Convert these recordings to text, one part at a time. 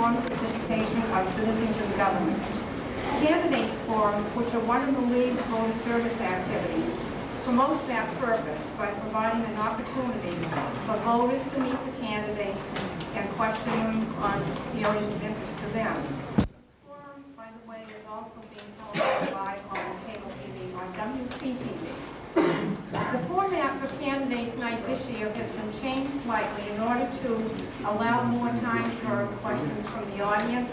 informed participation of citizens in government. Candidates forums, which are one of the League's voter service activities, promotes that purpose by providing an opportunity for voters to meet the candidates and question them on the areas of interest to them. This forum, by the way, is also being televised live on cable TV on WCTV. The format for Candidates Night this year has been changed slightly in order to allow more time for questions from the audience.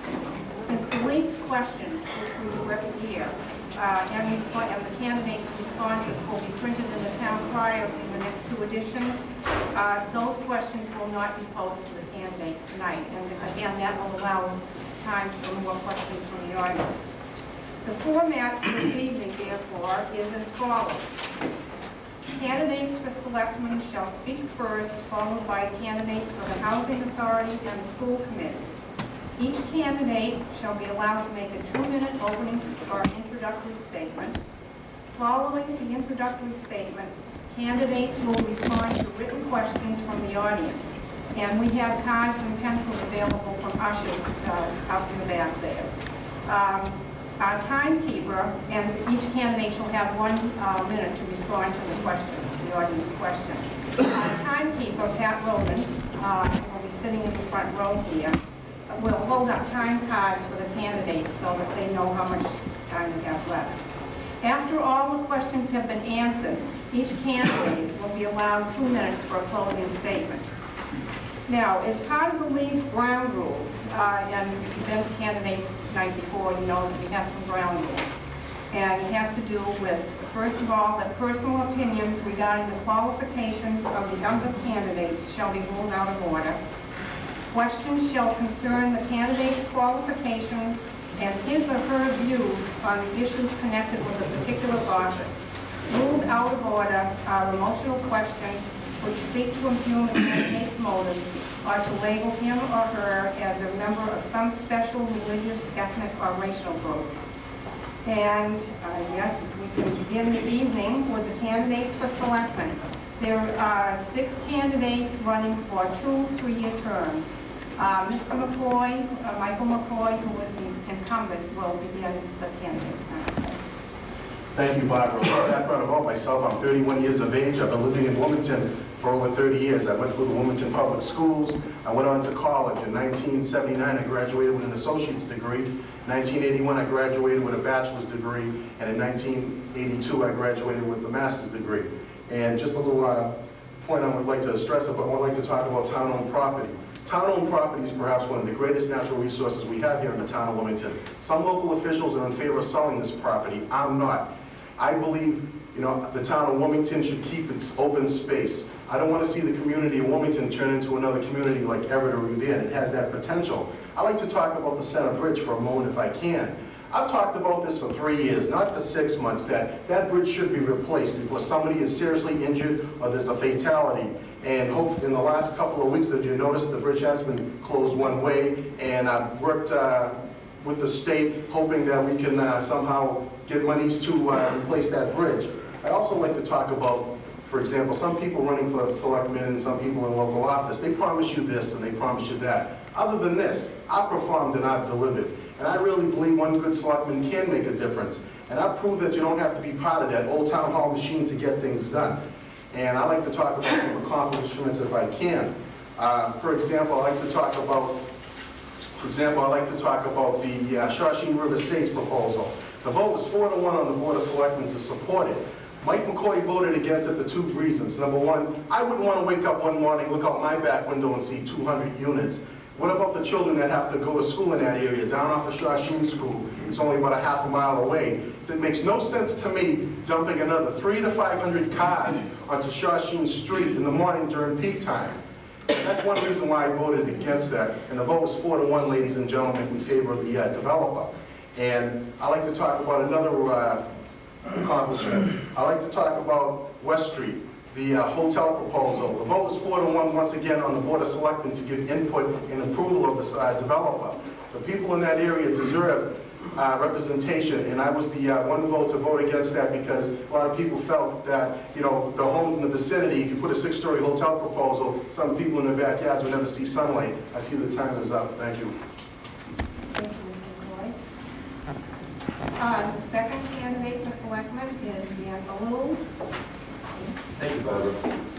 Since the League's questions, which we do every year, and the candidates' responses will be printed in the town crier in the next two editions, those questions will not be posed to the candidates tonight. And again, that will allow time for more questions from the audience. The format this evening, therefore, is as follows. Candidates for selectmen shall speak first, followed by candidates for the Housing Authority and the School Committee. Each candidate shall be allowed to make a 2-minute opening or introductory statement. Following the introductory statement, candidates will respond to written questions from the audience. And we have cards and pencils available from ushers out in the back there. Our timekeeper, and each candidate shall have 1 minute to respond to the question, the audience question. Our timekeeper, Pat Roman, will be sitting in the front row here. We'll hold up time cards for the candidates so that they know how much time they have left. After all the questions have been answered, each candidate will be allowed 2 minutes for a closing statement. Now, as part of the League's ground rules, and you've been to candidates night before, you know that we have some ground rules. And it has to do with, first of all, that personal opinions regarding the qualifications of the younger candidates shall be ruled out of order. Questions shall concern the candidate's qualifications and his or her views on the issues connected with a particular office. Ruled out of order are emotional questions which seek to impugn the candidate's motives or to label him or her as a member of some special religious, ethnic, or racial group. And yes, we can begin the evening with the candidates for selectmen. There are 6 candidates running for 2 3-year terms. Mr. McCoy, Michael McCoy, who is the incumbent, will begin the candidates now. Thank you, Barbara. Background about myself, I'm 31 years of age. I've been living in Wilmington for over 30 years. I went through the Wilmington Public Schools. I went on to college. In 1979, I graduated with an associate's degree. In 1981, I graduated with a bachelor's degree. And in 1982, I graduated with a master's degree. And just a little point I would like to stress about, I would like to talk about town-owned property. Town-owned property is perhaps one of the greatest natural resources we have here in the town of Wilmington. Some local officials are in favor of selling this property. I'm not. I believe, the town of Wilmington should keep its open space. I don't want to see the community of Wilmington turn into another community like Everett or Revere. It has that potential. I'd like to talk about the Center Bridge for a moment if I can. I've talked about this for 3 years, not for 6 months, that bridge should be replaced before somebody is seriously injured or there's a fatality. And hope in the last couple of weeks, as you noticed, the bridge has been closed one way, and I've worked with the state, hoping that we can somehow get monies to replace that bridge. I'd also like to talk about, for example, some people running for selectmen and some people in local office, they promise you this and they promise you that. Other than this, I've performed and I've delivered. And I really believe one good selectman can make a difference. And I've proved that you don't have to be part of that old town hall machine to get things done. And I like to talk about some accomplishments if I can. For example, I like to talk about the Shawshene River Estates proposal. The vote was 4-1 on the Board of Selectmen to support it. Mike McCoy voted against it for 2 reasons. Number one, I wouldn't want to wake up one morning, look out my back window and see 200 units. What about the children that have to go to school in that area, down off of Shawshene School? It's only about a half a mile away. It makes no sense to me dumping another 300 to 500 cars onto Shawshene Street in the morning during peak time. And that's one reason why I voted against that. And the vote was 4-1, ladies and gentlemen, in favor of the developer. And I like to talk about another accomplishment. I like to talk about West Street, the hotel proposal. The vote was 4-1 once again on the Board of Selectmen to give input and approval of this developer. The people in that area deserve representation, and I was the one vote to vote against that because a lot of people felt that, the homes in the vicinity, if you put a 6-story hotel proposal, some people in their backyards would never see sunlight. I see the time is up. Thank you. The second candidate for selectman is Dan Baloo. Thank you, Barbara.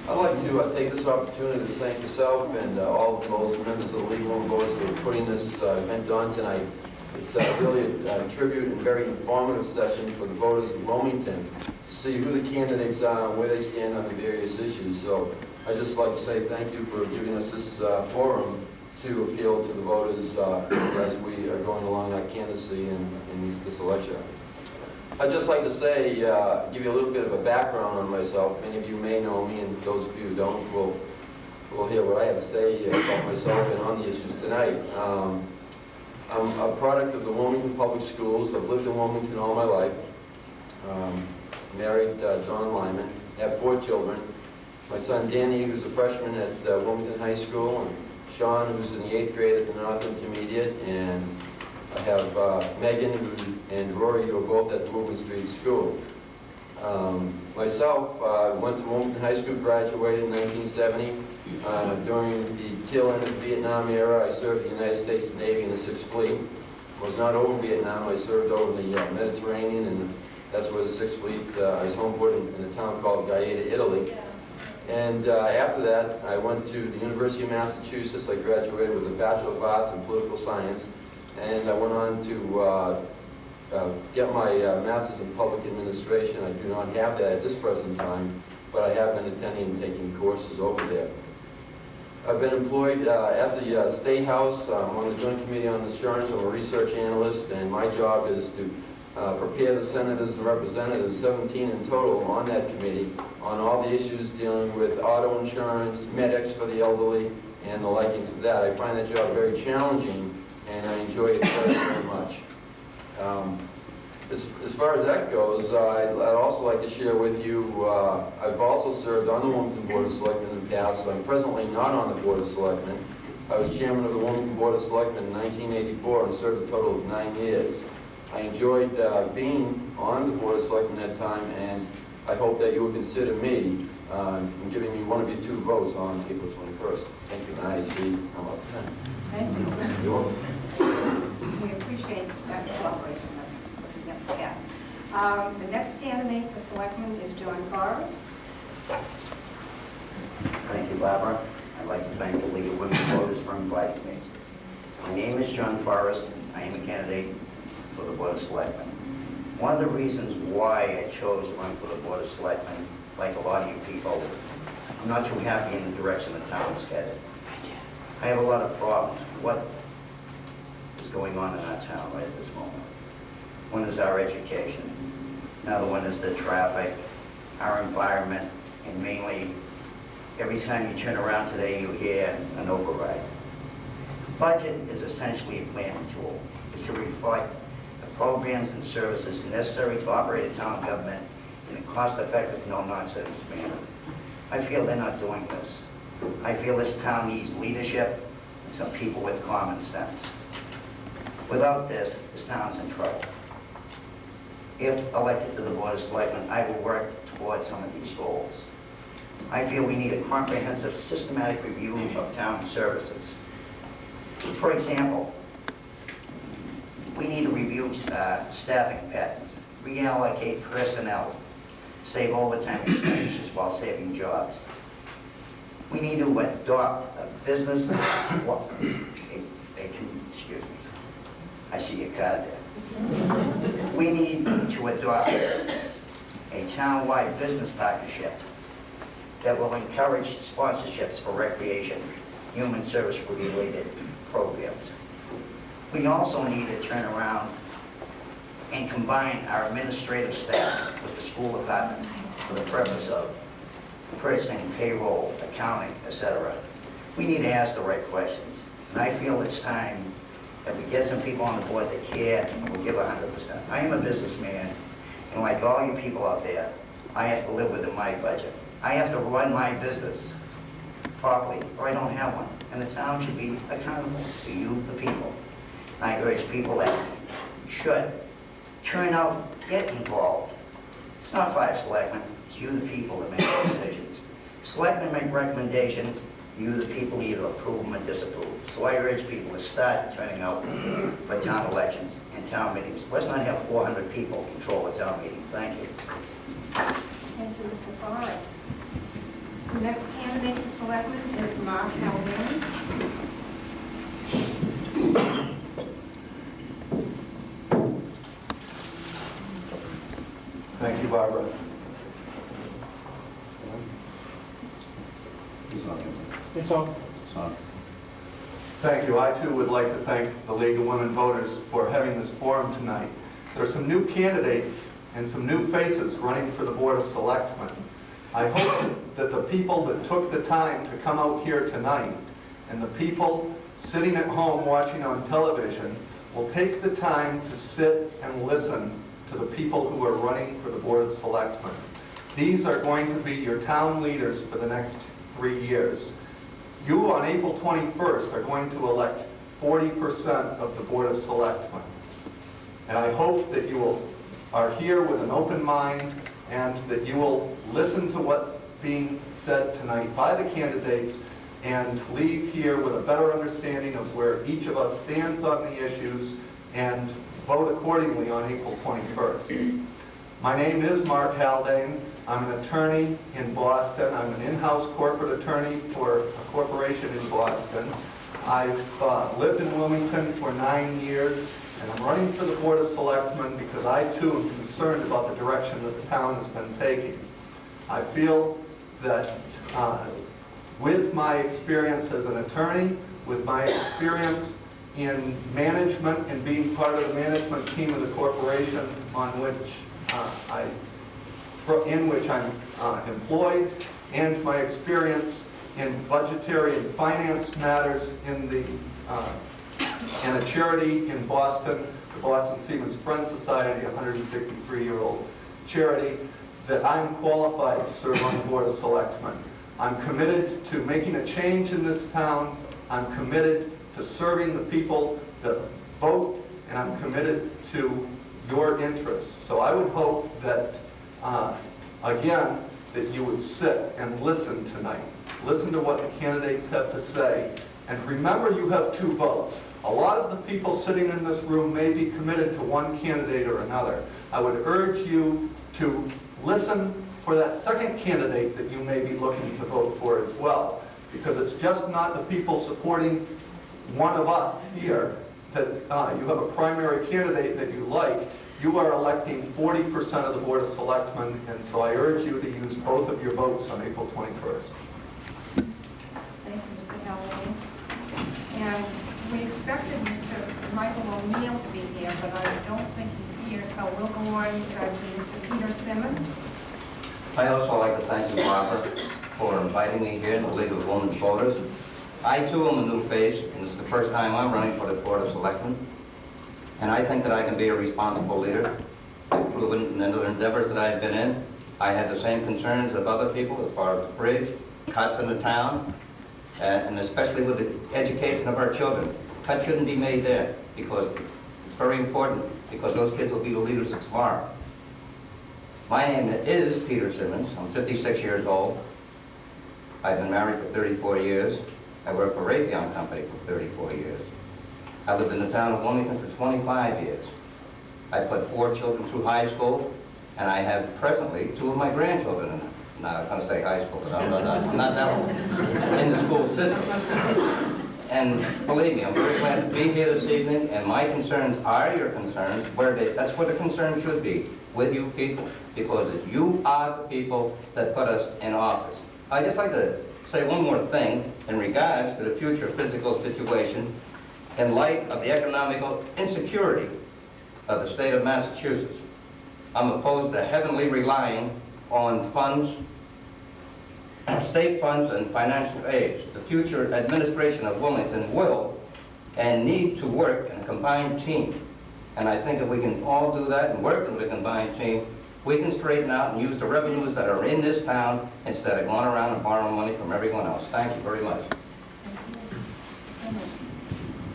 I'd like to take this opportunity to thank yourself and all of those members of the League of Women Voters for putting this event on tonight. It's really a tribute and very informative session for the voters of Wilmington to see who the candidates are and where they stand on the various issues. So I'd just like to say thank you for giving us this forum to appeal to the voters as we are going along our candidacy in this election. I'd just like to say, give you a little bit of a background on myself. Many of you may know me, and those of you who don't will hear what I have to say about myself and on the issues tonight. I'm a product of the Wilmington Public Schools. I've lived in Wilmington all my life. Married John Lyman, have 4 children. My son Danny, who's a freshman at Wilmington High School, and Sean, who's in the 8th grade at the North Intermediate, and I have Megan and Rory, who are both at the Movement Street School. Myself, went to Wilmington High School, graduated in 1970. During the tail end of the Vietnam era, I served the United States Navy in the 6th Fleet. Was not over Vietnam, I served over the Mediterranean, and that's where the 6th Fleet, I was homeboard in a town called Gaeta, Italy. And after that, I went to the University of Massachusetts. I graduated with a Bachelor of Arts in Political Science, and I went on to get my Master's in Public Administration. I do not have that at this present time, but I have been attending and taking courses over there. I've been employed at the State House. I'm on the Joint Committee on Insurance. I'm a research analyst, and my job is to prepare the senators and representatives, 17 in total, on that committee, on all the issues dealing with auto insurance, medics for the elderly, and the likings of that. I find that job very challenging, and I enjoy it very, very much. As far as that goes, I'd also like to share with you, I've also served on the Wilmington Board of Selectmen in the past. I'm presently not on the Board of Selectmen. I was chairman of the Wilmington Board of Selectmen in 1984 and served a total of 9 years. I enjoyed being on the Board of Selectmen at that time, and I hope that you will consider me in giving me one of your 2 votes on April 21st. Thank you, and I see I'm up. Thank you. You're welcome. We appreciate that cooperation. Yeah. The next candidate for selectman is John Forrest. Thank you, Barbara. I'd like to thank the League of Women Voters for inviting me. My name is John Forrest. I am a candidate for the Board of Selectmen. One of the reasons why I chose to run for the Board of Selectmen, like a lot of you people, I'm not too happy in the direction the town is headed. I have a lot of problems. What is going on in our town right at this moment? One is our education. Another one is the traffic, our environment, and mainly every time you turn around today you hear an override. Budget is essentially a planning tool. It's to reflect the programs and services necessary to operate a town government in a cost-effective, no-nonsense manner. I feel they're not doing this. I feel this town needs leadership and some people with common sense. Without this town's in trouble. If elected to the Board of Selectmen, I will work towards some of these goals. I feel we need a comprehensive, systematic review of town services. For example, we need to review staffing patterns, reallocate personnel, save overtime expenditures while saving jobs. We need to adopt a business, excuse me, I see your card there. We need to adopt a town-wide business partnership that will encourage sponsorships for recreation, human service-related programs. We also need to turn around and combine our administrative staff with the school department for the purpose of purchasing, payroll, accounting, etc. We need to ask the right questions, and I feel it's time that we get some people on the board that care and will give 100%. I am a businessman, and like all you people out there, I have to live within my budget. I have to run my business properly, or I don't have one. And the town should be accountable to you, the people. I urge people that should turn out, get involved. It's not 5 selectmen, it's you, the people, that make the decisions. Selectmen make recommendations, You, the people, either approve them or disapprove. So I urge people to start turning out for town elections and town meetings. Let's not have 400 people control a town meeting. Thank you. Thank you, Mr. Forrest. The next candidate for selectman is Mark Haldane. Thank you, Barbara. It's on. Thank you. I too would like to thank the League of Women Voters for having this forum tonight. There are some new candidates and some new faces running for the Board of Selectmen. I hope that the people that took the time to come out here tonight and the people sitting at home watching on television will take the time to sit and listen to the people who are running for the Board of Selectmen. These are going to be your town leaders for the next 3 years. You, on April 21st, are going to elect 40% of the Board of Selectmen. And I hope that you are here with an open mind and that you will listen to what's being said tonight by the candidates and leave here with a better understanding of where each of us stands on the issues and vote accordingly on April 21st. My name is Mark Haldane. I'm an attorney in Boston. I'm an in-house corporate attorney for a corporation in Boston. I've lived in Wilmington for 9 years, and I'm running for the Board of Selectmen because I too am concerned about the direction that the town has been taking. I feel that with my experience as an attorney, with my experience in management and being part of the management team of the corporation in which I'm employed, and my experience in budgetary and finance matters in a charity in Boston, the Boston Seamen's Friends Society, a 163-year-old charity, that I'm qualified to serve on the Board of Selectmen. I'm committed to making a change in this town. I'm committed to serving the people that vote, and I'm committed to your interests. So I would hope that, again, that you would sit and listen tonight. Listen to what the candidates have to say. And remember, you have 2 votes. A lot of the people sitting in this room may be committed to one candidate or another. I would urge you to listen for that second candidate that you may be looking to vote for as well. Because it's just not the people supporting one of us here that you have a primary candidate that you like. You are electing 40% of the Board of Selectmen, and so I urge you to use both of your votes on April 21st. Thank you, Mr. Haldane. And we expected Mr. Michael O'Neill to be here, but I don't think he's here, so we'll go on to Mr. Peter Simmons. I also like to thank you, Barbara, for inviting me here in the League of Women Voters. I too am a new face, and it's the first time I'm running for the Board of Selectmen. And I think that I can be a responsible leader. I've proven in the endeavors that I've been in. I had the same concerns of other people as far as the bridge, cuts in the town, and especially with the education of our children. Cuts shouldn't be made there because it's very important, because those kids will be the leaders of tomorrow. My name is Peter Simmons. I'm 56 years old. I've been married for 34 years. I worked for Raytheon Company for 34 years. I lived in the town of Wilmington for 25 years. I put 4 children through high school, and I have presently 2 of my grandchildren in it. Now, I'm going to say high school, but I'm not that old, in the school system. And believe me, I'm very glad to be here this evening, and my concerns are your concerns. That's where the concerns should be, with you people, because you are the people that put us in office. I'd just like to say one more thing in regards to the future physical situation in light of the economical insecurity of the state of Massachusetts. I'm opposed to heavily relying on funds, state funds and financial aid. The future administration of Wilmington will and need to work in a combined team. And I think if we can all do that and work in a combined team, we can straighten out and use the revenues that are in this town instead of going around and borrowing money from everyone else. Thank you very much.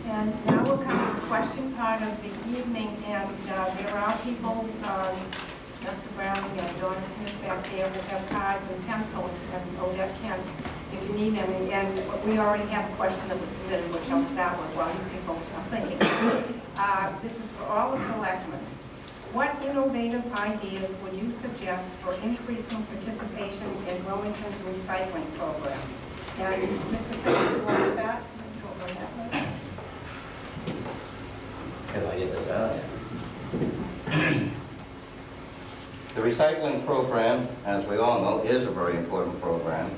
And now we'll come to the question part of the evening, and there are people, Mr. Brown and Donna Smith back there, who have cards and pencils, and Odette Kent. if you need any, and we already have a question that was submitted, which I'll start with while you people are thinking. This is for all the selectmen. What innovative ideas would you suggest for increasing participation in Wilmington's recycling program? And Mr. Simmons, you want to start? Go right that way. If I get this out. The recycling program, as we all know, is a very important program.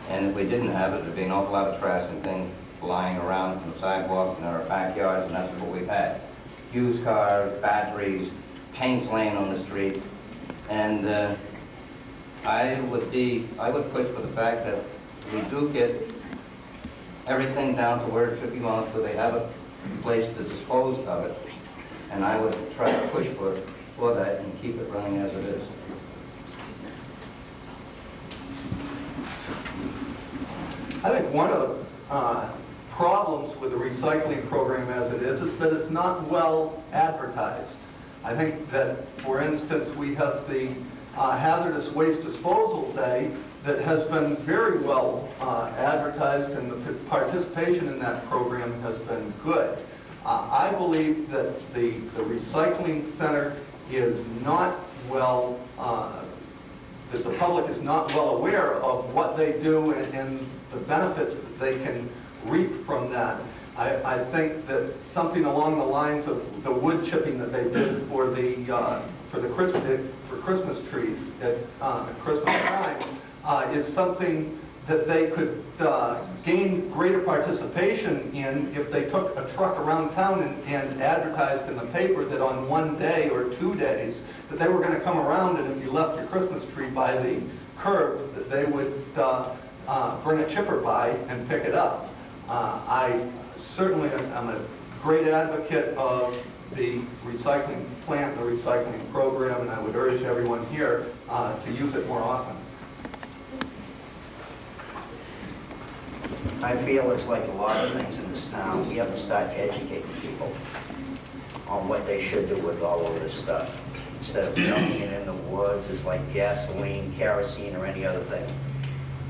And if we didn't have it, there'd be an awful lot of trash and things lying around on the sidewalks and in our backyards, and that's what we've had. Used cars, batteries, paints laying on the street. And I would push for the fact that we do get everything down to where it should belong, so they have a place to dispose of it. And I would try to push for that and keep it running as it is. I think one of the problems with the recycling program as it is that it's not well advertised. I think that, for instance, we have the Hazardous Waste Disposal Day that has been very well advertised, and the participation in that program has been good. I believe that the recycling center is not well, that the public is not well aware of what they do and the benefits that they can reap from that. I think that something along the lines of the wood chipping that they did for Christmas trees at Christmas time is something that they could gain greater participation in if they took a truck around town and advertised in the paper that on one day or 2 days that they were going to come around, and if you left your Christmas tree by the curb, that they would bring a chipper by and pick it up. I certainly am a great advocate of the recycling plant, the recycling program, and I would urge everyone here to use it more often. I feel it's like a lot of things in this town. We have to start educating people on what they should do with all of this stuff. Instead of dumping it in the woods, it's like gasoline, kerosene, or any other thing.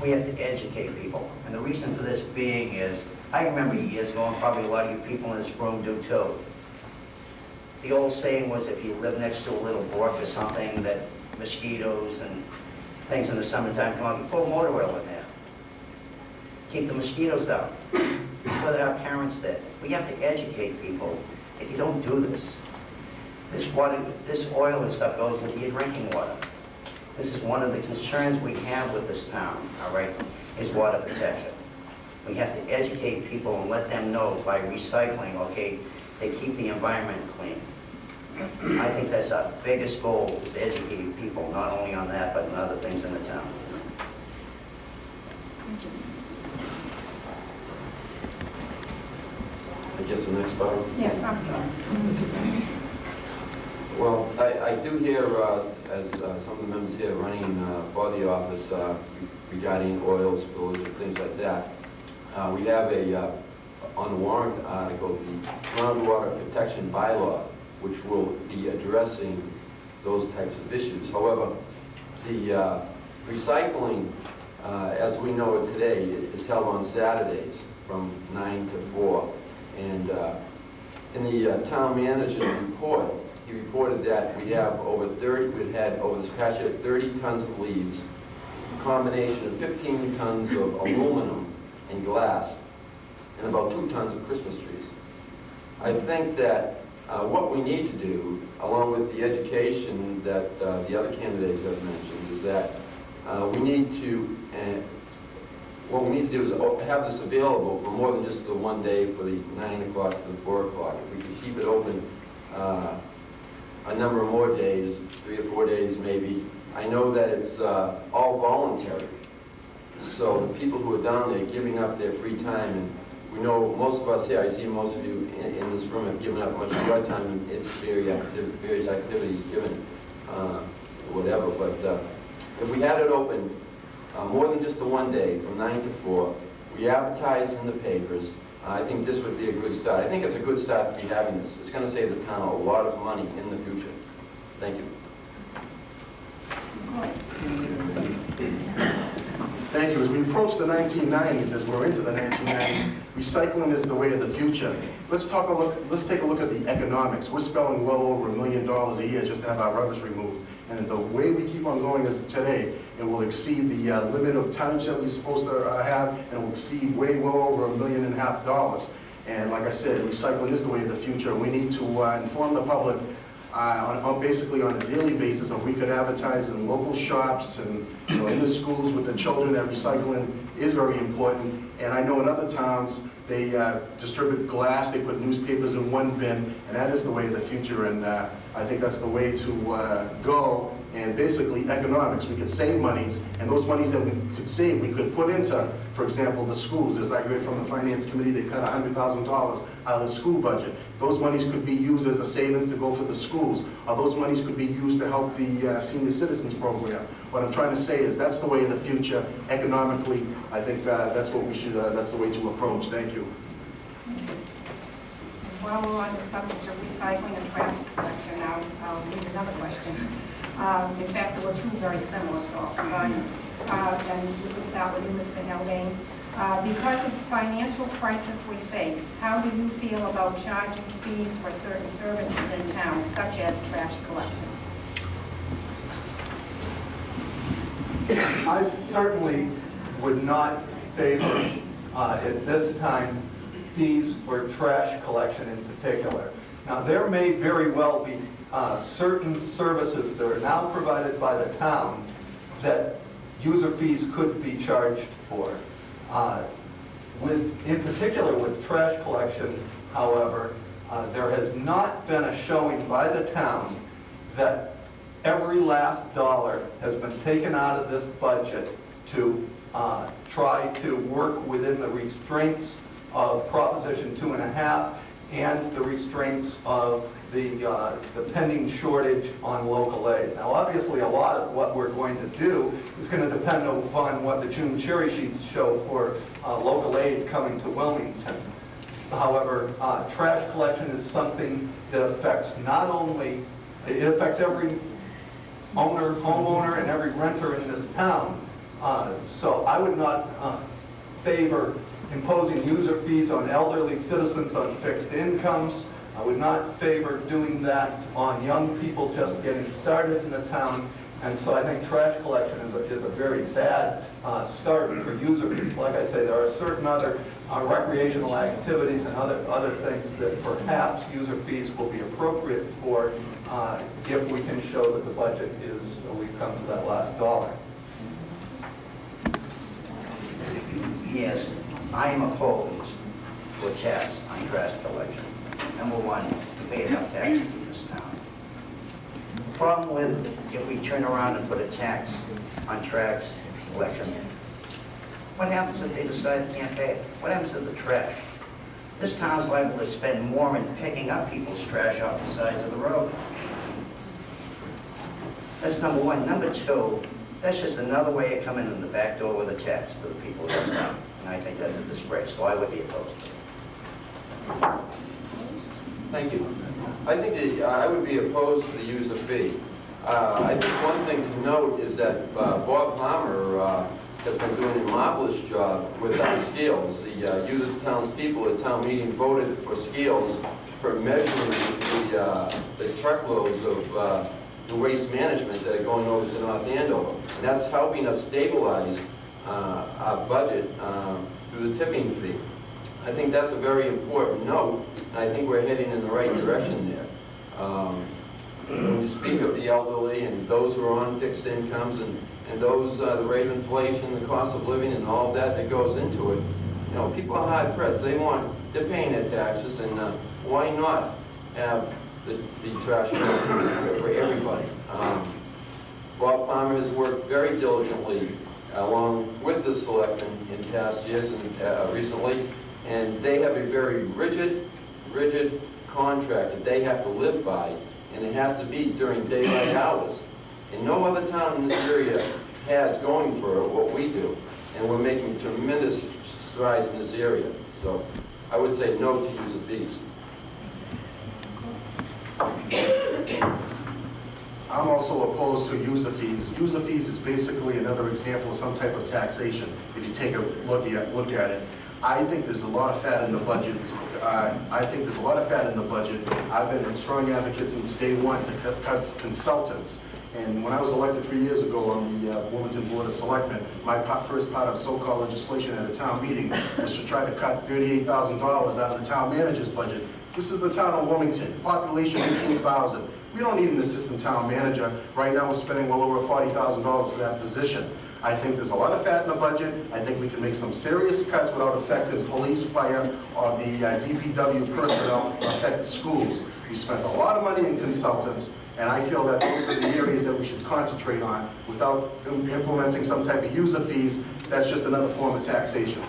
We have to educate people. And the reason for this being is, I remember years ago, and probably a lot of you people in this room do too, the old saying was if you live next to a little brook or something, that mosquitoes and things in the summertime come up, you put motor oil in there. Keep the mosquitoes down. That's what our parents did. We have to educate people. If you don't do this, this oil and stuff goes into your drinking water. This is one of the concerns we have with this town, all right, is water protection. We have to educate people and let them know by recycling, okay, they keep the environment clean. I think that's our biggest goal, is to educate people, not only on that, but on other things in the town. I guess the next part. Yes, I'm sorry. Well, I do hear, as some of the members here running for the office regarding oil spillage and things like that, we have on the warrant article, the groundwater protection bylaw, which will be addressing those types of issues. However, the recycling, as we know it today, is held on Saturdays from 9 to 4. And in the town manager's report, he reported that we have we've had over this past year 30 tons of leaves, a combination of 15 tons of aluminum and glass, and about 2 tons of Christmas trees. I think that what we need to do, along with the education that the other candidates have mentioned, is that what we need to do is have this available for more than just the one day for the 9 o'clock to the 4 o'clock. If we could keep it open a number of more days, 3 or 4 days maybe. I know that it's all voluntary. So the people who are down there giving up their free time, and we know most of us here, I see most of you in this room have given up much of your time in various activities given, whatever. But if we had it open more than just the one day, from 9 to 4, we advertise in the papers, I think this would be a good start. I think it's a good start to be having this. It's going to save the town a lot of money in the future. Thank you. Thank you. As we approach the 1990s, as we're into the 1990s, recycling is the way of the future. Let's take a look at the economics. We're spending well over $1 million a year just to have our rubbish removed. And the way we keep on going as today, it will exceed the limit of tonnage that we're supposed to have, and it will exceed way well over $1.5 million. And like I said, recycling is the way of the future. We need to inform the public basically on a daily basis, and we could advertise in local shops and in the schools with the children that recycling is very important. And I know in other towns, they distribute glass, they put newspapers in one bin, and that is the way of the future. And I think that's the way to go. And basically economics, we could save monies, and those monies that we could save, we could put into, for example, the schools. As I heard from the finance committee, they cut $100,000 out of the school budget. Those monies could be used as a savings to go for the schools, or those monies could be used to help the senior citizens program. What I'm trying to say is that's the way of the future economically. I think that's what we should, that's the way to approach. Thank you. While we're on the subject of recycling and trash question, I'll read another question. In fact, there were two very similar, so I'll combine them. And we'll start with you, Mr. Haldane. Because of the financial crisis we face, how do you feel about charging fees for certain services in town, such as trash collection? I certainly would not favor, at this time, fees for trash collection in particular. Now, there may very well be certain services that are now provided by the town that user fees could be charged for. In particular with trash collection, however, there has not been a showing by the town that every last dollar has been taken out of this budget to try to work within the restraints of Proposition 2.5 and the restraints of the pending shortage on local aid. Now, obviously, a lot of what we're going to do is going to depend upon what the June cherry sheets show for local aid coming to Wilmington. However, trash collection is something that affects not only, it affects every homeowner, and every renter in this town. So I would not favor imposing user fees on elderly citizens on fixed incomes. I would not favor doing that on young people just getting started in the town. And so I think trash collection is a very bad start for user fees. Like I say, there are certain other recreational activities and other things that perhaps user fees will be appropriate for if we can show that the budget is, we've come to that last dollar. Yes, I am opposed to a tax on trash collection. Number one, we pay enough taxes in this town. The problem with if we turn around and put a tax on trash collection, what happens if they decide they can't pay it? What happens to the trash? This town's liable to spend more in picking up people's trash off the sides of the road. That's number one. Number two, that's just another way of coming in the back door with a tax to the people of this town. And I think that's a disgrace, so I would be opposed to it. Thank you. I think I would be opposed to the user fee. I think one thing to note is that Bob Palmer has been doing a marvelous job with our scales. The youth of the town's people at town meeting voted for scales for measuring the truckloads of the waste management that are going over to North Andover. And that's helping us stabilize our budget through the tipping fee. I think that's a very important note, and I think we're heading in the right direction there. When you speak of the elderly and those who are on fixed incomes and those, the rate of inflation, the cost of living, and all of that goes into it, you know, people are hard pressed. They're paying their taxes, and why not have the trash for everybody? Bob Palmer has worked very diligently along with the selectmen in past years and recently, and they have a very rigid contract that they have to live by, and it has to be during daylight hours. And no other town in this area has going for it what we do, and we're making tremendous strides in this area. So I would say no to user fees. I'll I'm also opposed to user fees. User fees is basically another example of some type of taxation, if you take a look at it. I think there's a lot of fat in the budget. I've been a strong advocate since day one to cut consultants. And when I was elected 3 years ago on the Wilmington Board of Selectmen, my first part of so-called legislation at a town meeting was to try to cut $38,000 out of the town manager's budget. This is the town of Wilmington, population 18,000. We don't need an assistant town manager. Right now, we're spending well over $40,000 for that position. I think there's a lot of fat in the budget. I think we can make some serious cuts without affecting police, fire, or the DPW personnel, or affect schools. We spent a lot of money in consultants, and I feel that those are the areas that we should concentrate on without implementing some type of user fees. That's just another form of taxation.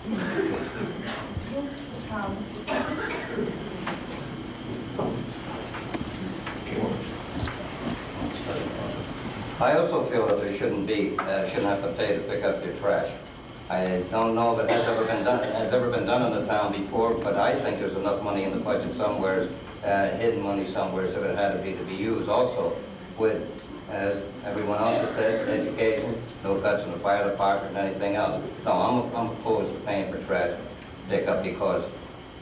Mr. Simmons? I also feel that there shouldn't have to pay to pick up your trash. I don't know if it has ever been done in the town before, but I think there's enough money in the budget somewhere, hidden money somewhere, so it had to be used also with, as everyone else has said, education, no cuts in the fire department and anything else. No, I'm opposed to paying for trash pickup because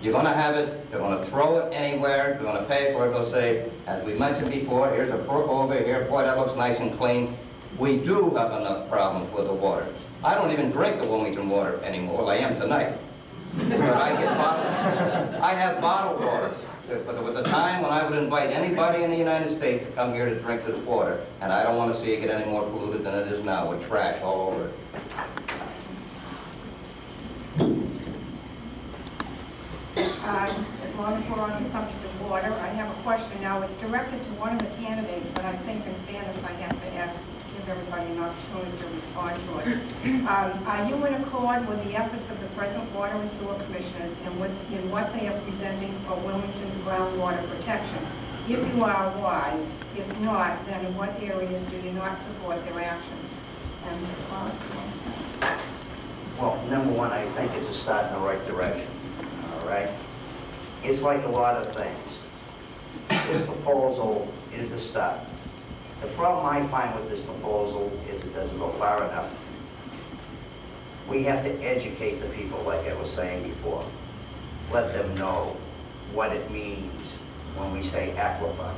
you're going to have it, they're going to throw it anywhere, they're going to pay for it, they'll say, as we mentioned before, here's a brook over here, boy, that looks nice and clean. We do have enough problems with the water. I don't even drink the Wilmington water anymore, well, I am tonight. But I have bottled water. But there was a time when I would invite anybody in the United States to come here to drink this water, and I don't want to see it get any more polluted than it is now with trash all over it. As long as we're on the subject of water, I have a question now. It's directed to one of the candidates, but I think in fairness I have to give everybody an opportunity to respond to it. Are you in accord with the efforts of the present water and sewer commissioners in what they are presenting for Wilmington's groundwater protection? If you are, why? If not, then in what areas do you not support their actions? And Mr. Forrest, do you want to start? Well, number one, I think it's a start in the right direction, all right? It's like a lot of things. This proposal is a start. The problem I find with this proposal is it doesn't go far enough. We have to educate the people, like I was saying before. Let them know what it means when we say aquifer.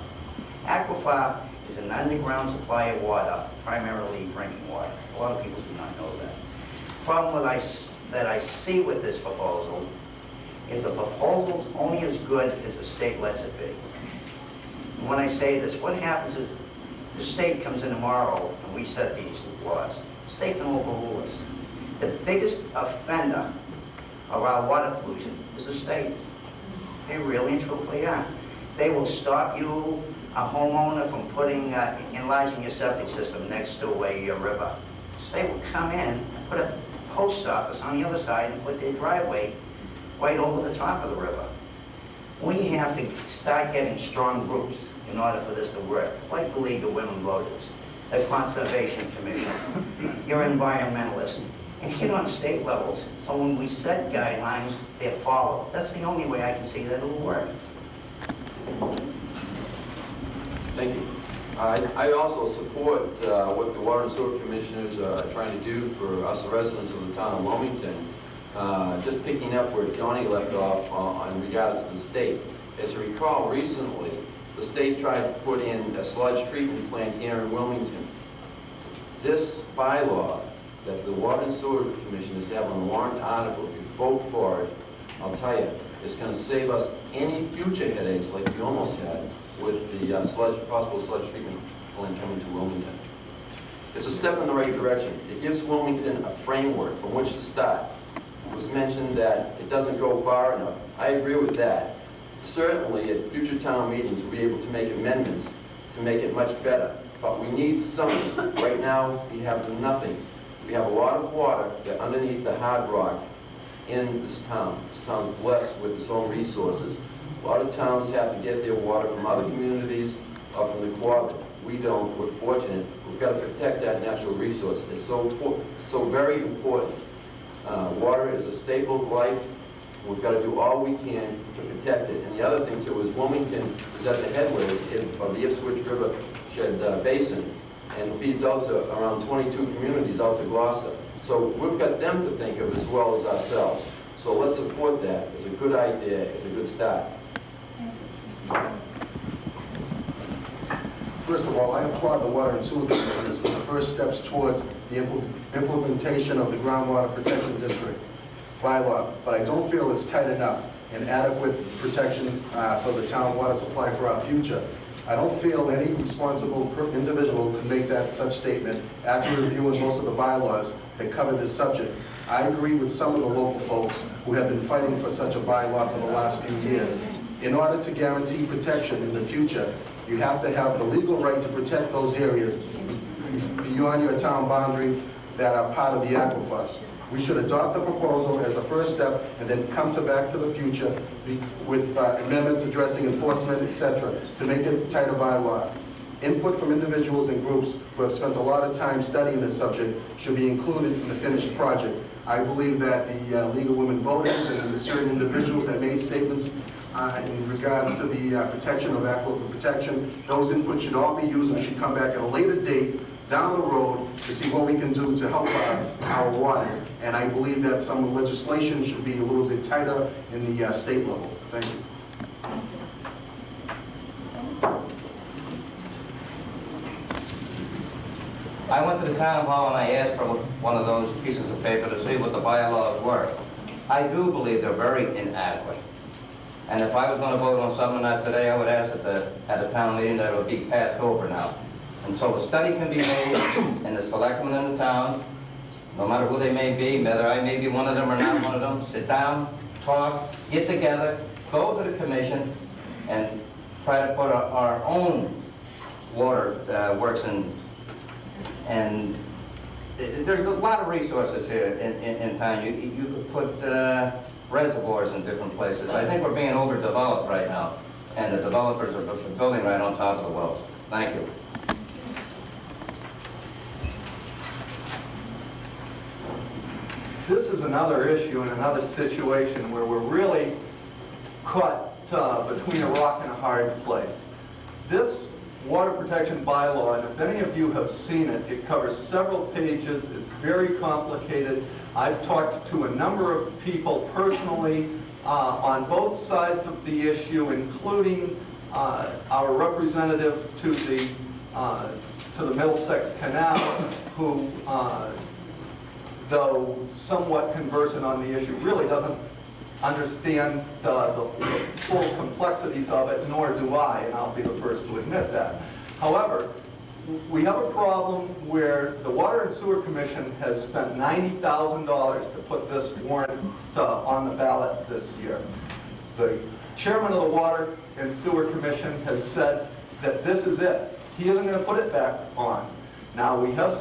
Aquifer is an underground supply of water, primarily drinking water. A lot of people do not know that. The problem that I see with this proposal is the proposal's only as good as the state lets it be. And when I say this, what happens is the state comes in tomorrow and we set these laws. The state can overrule us. The biggest offender of our water pollution is the state. They really and truthfully are. They will stop you, a homeowner, from enlarging your septic system next to a river. The state will come in and put a post office on the other side and put their driveway right over the top of the river. We have to start getting strong groups in order for this to work, like the League of Women Voters, the Conservation Commission, your environmentalists, and hit on state levels. So when we set guidelines, they're followed. That's the only way I can see that it'll work. Thank you. I also support what the Water and Sewer Commissioners are trying to do for us residents of the town of Wilmington. Just picking up where Johnny left off on regards to the state. As you recall, recently, the state tried to put in a sludge treatment plant here in Wilmington. This bylaw that the Water and Sewer Commissioners have on the warrant article, if you vote for it, I'll tell you, it's going to save us any future headaches like we almost had with the possible sludge treatment plant coming to Wilmington. It's a step in the right direction. It gives Wilmington a framework from which to start. It was mentioned that it doesn't go far enough. I agree with that. Certainly, at future town meetings, we'll be able to make amendments to make it much better. But we need something. Right now, we have nothing. We have a lot of water that underneath the hard rock in this town. This town is blessed with its own resources. A lot of towns have to get their water from other communities or from the Quabbin. We don't. We're fortunate. We've got to protect that natural resource. It's so very important. Water is a staple of life. We've got to do all we can to protect it. And the other thing, too, is Wilmington is at the headwaters of the Ipswich River watershed basin, and feeds out to around 22 communities out to Gloucester. So we've got them to think of as well as ourselves. So let's support that. It's a good idea. It's a good start. First of all, I applaud the Water and Sewer Commissioners for the first steps towards the implementation of the Groundwater Protection District bylaw, but I don't feel it's tight enough and adequate protection for the town water supply for our future. I don't feel any responsible individual could make that such statement after reviewing most of the bylaws that cover this subject. I agree with some of the local folks who have been fighting for such a bylaw for the last few years. In order to guarantee protection in the future, you have to have the legal right to protect those areas beyond your town boundary that are part of the aquifer. We should adopt the proposal as a first step and then come back to the future with amendments addressing enforcement, etc., to make it tighter by law. Input from individuals and groups who have spent a lot of time studying this subject should be included in the finished project. I believe that the League of Women Voters and the certain individuals that made statements in regards to the protection of aquifer protection, those inputs should all be used, and we should come back at a later date down the road to see what we can do to help our waters. And I believe that some legislation should be a little bit tighter in the state level. Thank you. I went to the town hall and I asked for one of those pieces of paper to see what the bylaws were. I do believe they're very inadequate. And if I was going to vote on something like today, I would ask at a town meeting that it would be passed over now. And so the study can be made, and the selectmen in the town, no matter who they may be, whether I may be one of them or not one of them, sit down, talk, get together, go to the commission, and try to put our own water works in. And there's a lot of resources here in town. You could put reservoirs in different places. I think we're being overdeveloped right now, and the developers are building right on top of the wells. Thank you. This is another issue and another situation where we're really caught between a rock and a hard place. This water protection bylaw, and if any of you have seen it, it covers several pages. It's very complicated. I've talked to a number of people personally on both sides of the issue, including our representative to the Middlesex Canal, who though somewhat conversant on the issue, really doesn't understand the full complexities of it, nor do I, and I'll be the first to admit that. However, we have a problem where the Water and Sewer Commission has spent $90,000 to put this warrant on the ballot this year. The chairman of the Water and Sewer Commission has said that this is it. He isn't going to put it back on. Now, we have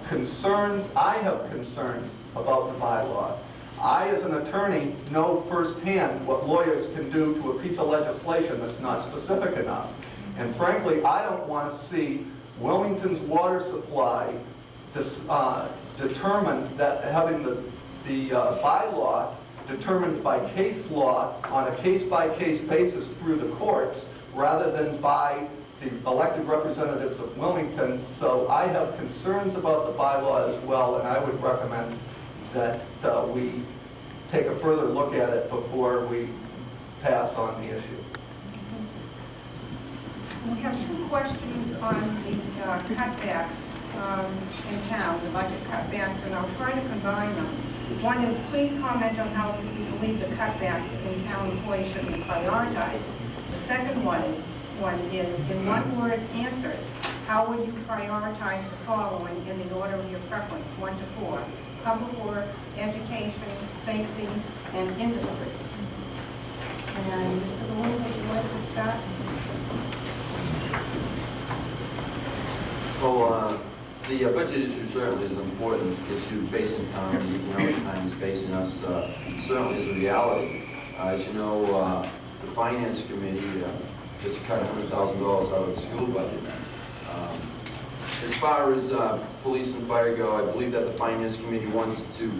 concerns, I have concerns about the bylaw. I, as an attorney, know firsthand what lawyers can do to a piece of legislation that's not specific enough. And frankly, I don't want to see Wilmington's water supply determined, that having the bylaw determined by case law on a case-by-case basis through the courts, rather than by the elected representatives of Wilmington. So I have concerns about the bylaw as well, and I would recommend that we take a further look at it before we pass on the issue. We have two questions on the cutbacks in town, the budget cutbacks, and I'll try to combine them. One is, please comment on how you believe the cutbacks in town employees should be prioritized. The second one is, in one-word answers, how would you prioritize the following in the order of your preference, 1 to 4? Public works, education, safety, and industry. And Mr. Balloon, would you like to start? Well, the budget issue certainly is an important issue facing town. The economic times facing us certainly is a reality. As you know, the Finance Committee just cut $100,000 out of the school budget. As far as police and fire go, I believe that the Finance Committee wants to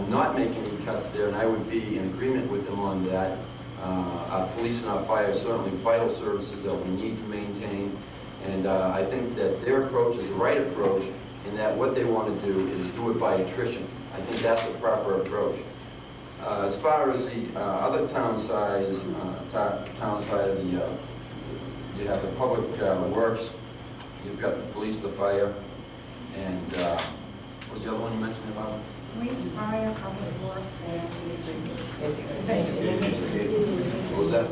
not make any cuts there, and I would be in agreement with them on that. Our police and our fire are certainly vital services that we need to maintain. And I think that their approach is the right approach in that what they want to do is do it by attrition. I think that's the proper approach. As far as the other town side of the, you have the public works, you've got the police, the fire, and what was the other one you mentioned about? Police, fire, public works, and What was that?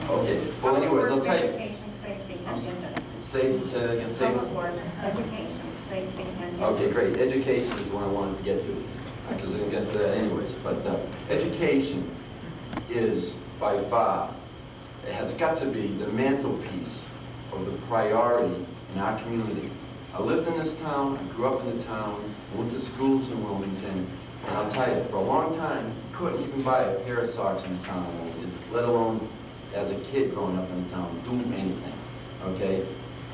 Okay, well anyways, I'll tell you. Education, safety, and industry. Say that again, say. Public works, education, safety, and industry. Okay, great. Education is what I wanted to get to, because I'm going to get to that anyways. But education is by far, it has got to be the mantelpiece of the priority in our community. I lived in this town, I grew up in the town, I went to schools in Wilmington, and I'll tell you, for a long time, you couldn't even buy a pair of socks in the town of Wilmington, let alone as a kid growing up in the town, do anything, okay?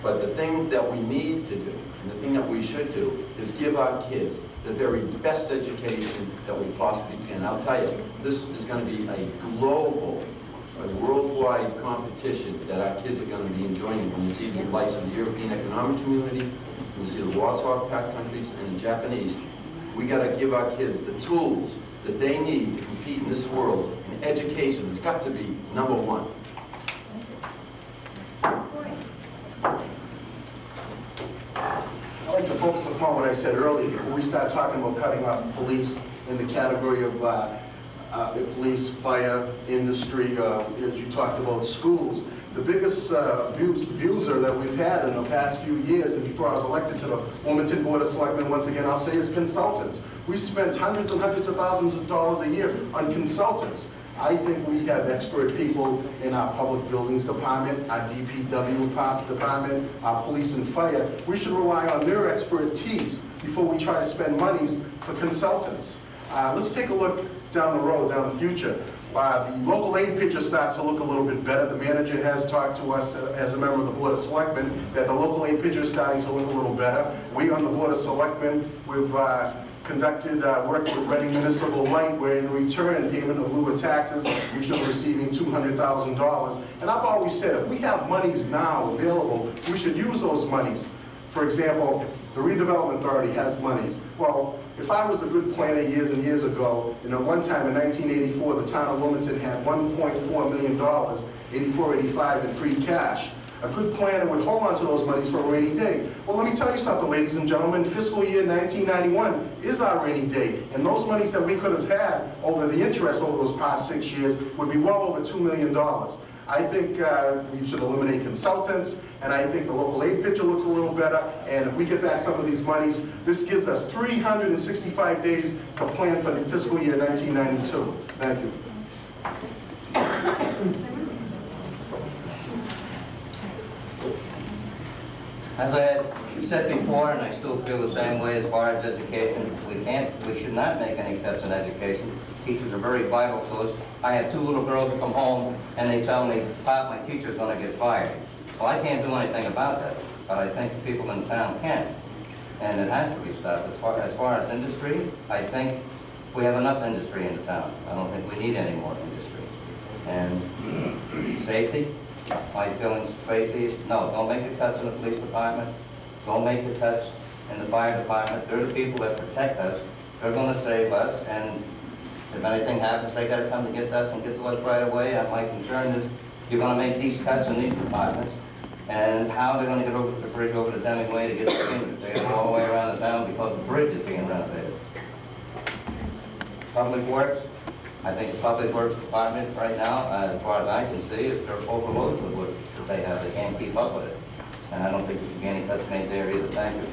But the thing that we need to do, and the thing that we should do, is give our kids the very best education that we possibly can. I'll tell you, this is going to be a global, a worldwide competition that our kids are going to be enjoying. When you see the likes of the European Economic Community, when you see the Warsaw Pact countries and the Japanese, we got to give our kids the tools that they need to compete in this world. And education has got to be number one. I'd like to focus upon what I said earlier. When we start talking about cutting off police in the category of police, fire, industry, as you talked about, schools, the biggest abuser that we've had in the past few years, and before I was elected to the Wilmington Board of Selectmen, once again, I'll say, is consultants. We spend hundreds and hundreds of thousands of dollars a year on consultants. I think we have expert people in our public buildings department, our DPW department, our police and fire. We should rely on their expertise before we try to spend monies for consultants. Let's take a look down the road, down the future. The local aid picture starts to look a little bit better. The manager has talked to us as a member of the Board of Selectmen that the local aid picture is starting to look a little better. We on the Board of Selectmen, we've conducted work with Reading Municipal Light, where in return, payment of lieu of taxes, we should be receiving $200,000. And I've always said, if we have monies now available, we should use those monies. For example, the Redevelopment Authority has monies. Well, if I was a good planner years and years ago, one time in 1984, the town of Wilmington had $1.4 million, 84, 85 in free cash. A good planner would hold on to those monies for a rainy day. Well, let me tell you something, ladies and gentlemen. Fiscal year 1991 is our rainy day. And those monies that we could have had over the interest over those past 6 years would be well over $2 million. I think we should eliminate consultants, and I think the local aid picture looks a little better. And if we get back some of these monies, this gives us 365 days to plan for the fiscal year 1992. Thank you. As I had said before, and I still feel the same way as far as education, we should not make any cuts in education. Teachers are very vital to us. I have two little girls that come home and they tell me, "Pop, my teacher's going to get fired." Well, I can't do anything about that, but I think the people in town can. And it has to be stopped. As far as industry, I think we have enough industry in the town. I don't think we need any more industry. And safety, my feelings, safety, no, don't make the cuts in the police department. Don't make the cuts in the fire department. They're the people that protect us. They're going to save us, and if anything happens, they got to come to get us and get to us right away. And my concern is you're going to make these cuts in these departments, and how they're going to get over the bridge over the Deming Way to get the seniors. They go all the way around the town because the bridge is being renovated. Public Works, I think the Public Works Department right now, as far as I can see, is they're overloaded with what they have. They can't keep up with it. And I don't think there should be any cuts made there either. Thank you.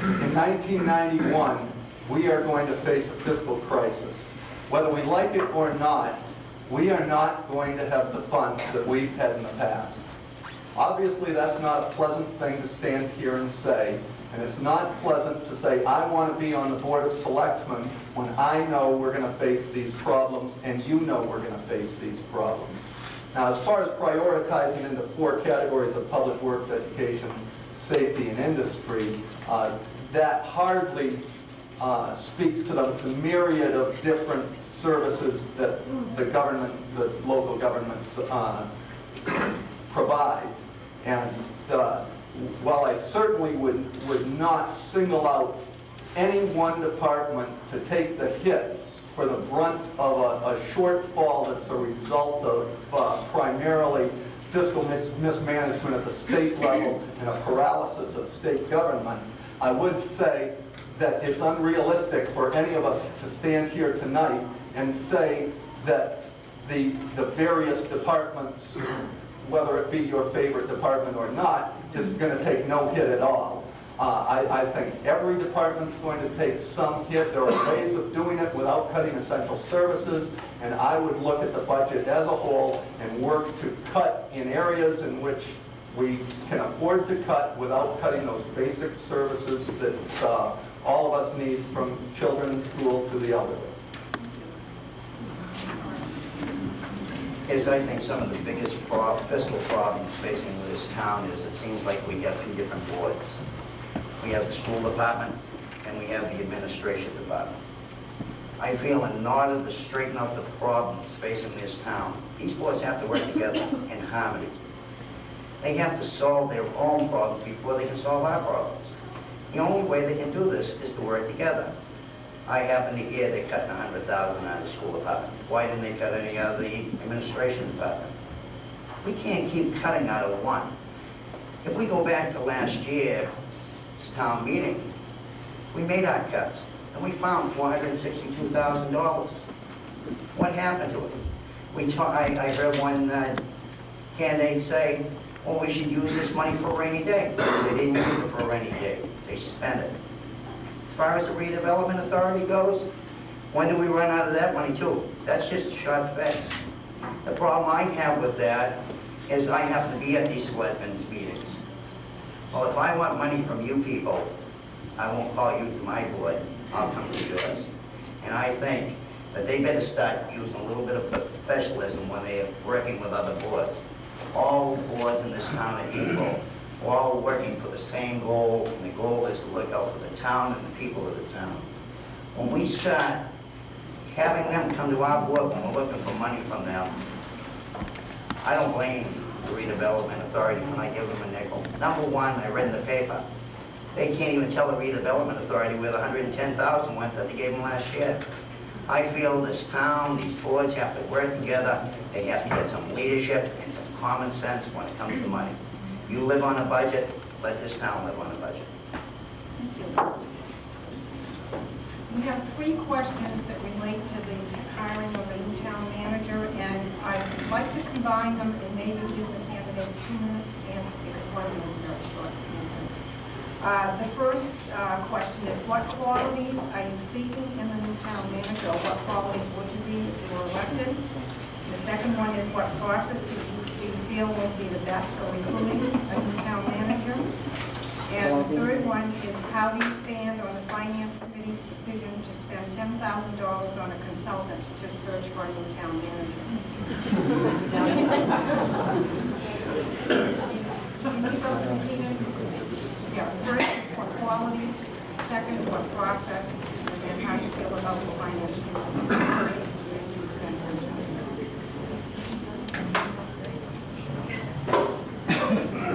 In 1991, we are going to face a fiscal crisis. Whether we like it or not, we are not going to have the funds that we've had in the past. Obviously, that's not a pleasant thing to stand here and say, and it's not pleasant to say, I want to be on the Board of Selectmen when I know we're going to face these problems, and you know we're going to face these problems. Now, as far as prioritizing into 4 categories of public works, education, safety, and industry, that hardly speaks to the myriad of different services that the local governments provide. And while I certainly would not single out any one department to take the hit for the brunt of a shortfall that's a result of primarily fiscal mismanagement at the state level and a paralysis of state government, I would say that it's unrealistic for any of us to stand here tonight and say that the various departments, whether it be your favorite department or not, is going to take no hit at all. I think every department's going to take some hit. There are ways of doing it without cutting essential services, and I would look at the budget as a whole and work to cut in areas in which we can afford to cut without cutting those basic services that all of us need, from children in school to the elderly. Is I think some of the biggest fiscal problems facing this town is it seems like we have two different boards. We have the school department and we have the administration department. I feel in order to straighten out the problems facing this town, these boards have to work together in harmony. They have to solve their own problems before they can solve our problems. The only way they can do this is to work together. I happen to hear they're cutting $100,000 out of the school department. Why didn't they cut any out of the administration department? We can't keep cutting out of one. If we go back to last year's town meeting, we made our cuts, and we found $462,000. What happened to it? I heard one candidate say, well, we should use this money for a rainy day. They didn't use it for a rainy day. They spent it. As far as the redevelopment authority goes, when do we run out of that money too? That's just a short fix. The problem I have with that is I have to be at these selectmen's meetings. Well, if I want money from you people, I won't call you to my board, I'll come to yours. And I think that they better start using a little bit of professionalism when they're working with other boards. All boards in this town are equal. We're all working for the same goal, and the goal is to look out for the town and the people of the town. When we start having them come to our board when we're looking for money from them, I don't blame the redevelopment authority when I give them a nickel. Number one, I read in the paper, they can't even tell the redevelopment authority where the $110,000 went that they gave them last year. I feel this town, these boards have to work together. They have to get some leadership and some common sense when it comes to money. You live on a budget, let this town live on a budget. We have three questions that relate to the hiring of a new town manager, and I'd like to combine them and maybe give the candidates 2 minutes to answer, because one of them is very short to answer. The first question is, what qualities are you seeking in the new town manager, or what qualities would you be if you were elected? The second one is, what process do you feel would be the best for recruiting a new town manager? And the third one is, how do you stand on the finance committee's decision to spend $10,000 on a consultant to search for a new town manager? Can you keep those repeated? Yeah, first, what qualities, second, what process, and how do you feel about the finance committee to spend $10,000?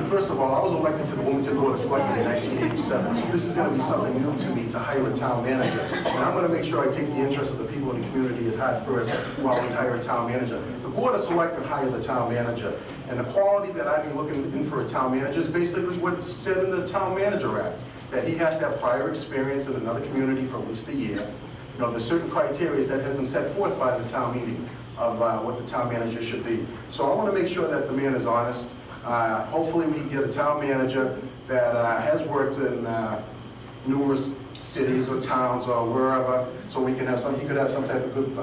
First of all, I was elected to the Wilmington Board of Selectmen in 1987, so this is going to be something new to me to hire a town manager. And I'm going to make sure I take the interest of the people in the community at heart first while we hire a town manager. The Board of Selectmen hire the town manager, and the quality that I've been looking in for a town manager is basically what's said in the Town Manager Act, that he has to have prior experience in another community for at least a year. You know, there's certain criteria that have been set forth by the town meeting of what the town manager should be. So I want to make sure that the man is honest. Hopefully we can get a town manager that has worked in numerous cities or towns or wherever, so we can have he could have some type of good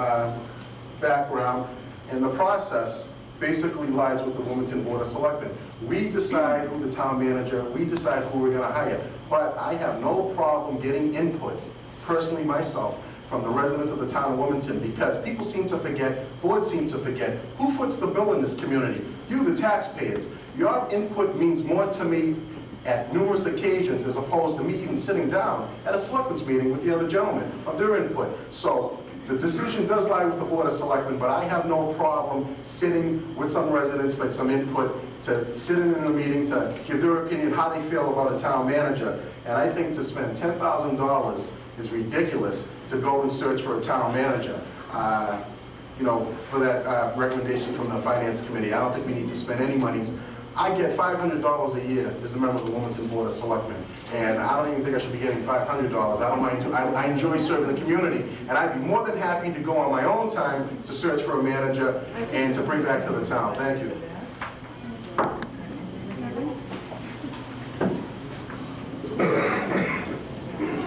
background. And the process basically lies with the Wilmington Board of Selectmen. We decide who the town manager, we decide who we're going to hire. But I have no problem getting input, personally myself, from the residents of the town of Wilmington, because people seem to forget, boards seem to forget, who foots the bill in this community? You, the taxpayers. Your input means more to me at numerous occasions, as opposed to me even sitting down at a selectmen's meeting with the other gentlemen of their input. So the decision does lie with the Board of Selectmen, but I have no problem sitting with some residents for some input, to sit in a meeting, to give their opinion, how they feel about a town manager. And I think to spend $10,000 is ridiculous to go and search for a town manager. You know, for that recommendation from the Finance Committee, I don't think we need to spend any monies. I get $500 a year as a member of the Wilmington Board of Selectmen, and I don't even think I should be getting $500. I don't mind. I enjoy serving the community, and I'd be more than happy to go on my own time to search for a manager and to bring back to the town. Thank you.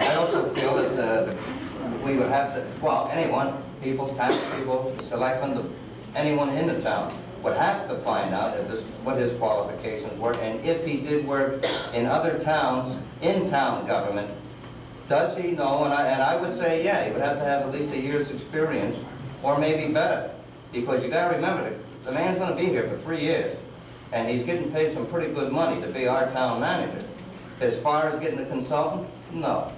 I also feel that we would have to, well, anyone, people, townspeople, the selectmen, anyone in the town would have to find out what his qualifications were, and if he did work in other towns, in town government, does he know? And I would say, yeah, he would have to have at least a year's experience, or maybe better, because you got to remember, the man's going to be here for 3 years, and he's getting paid some pretty good money to be our town manager. As far as getting a consultant, no,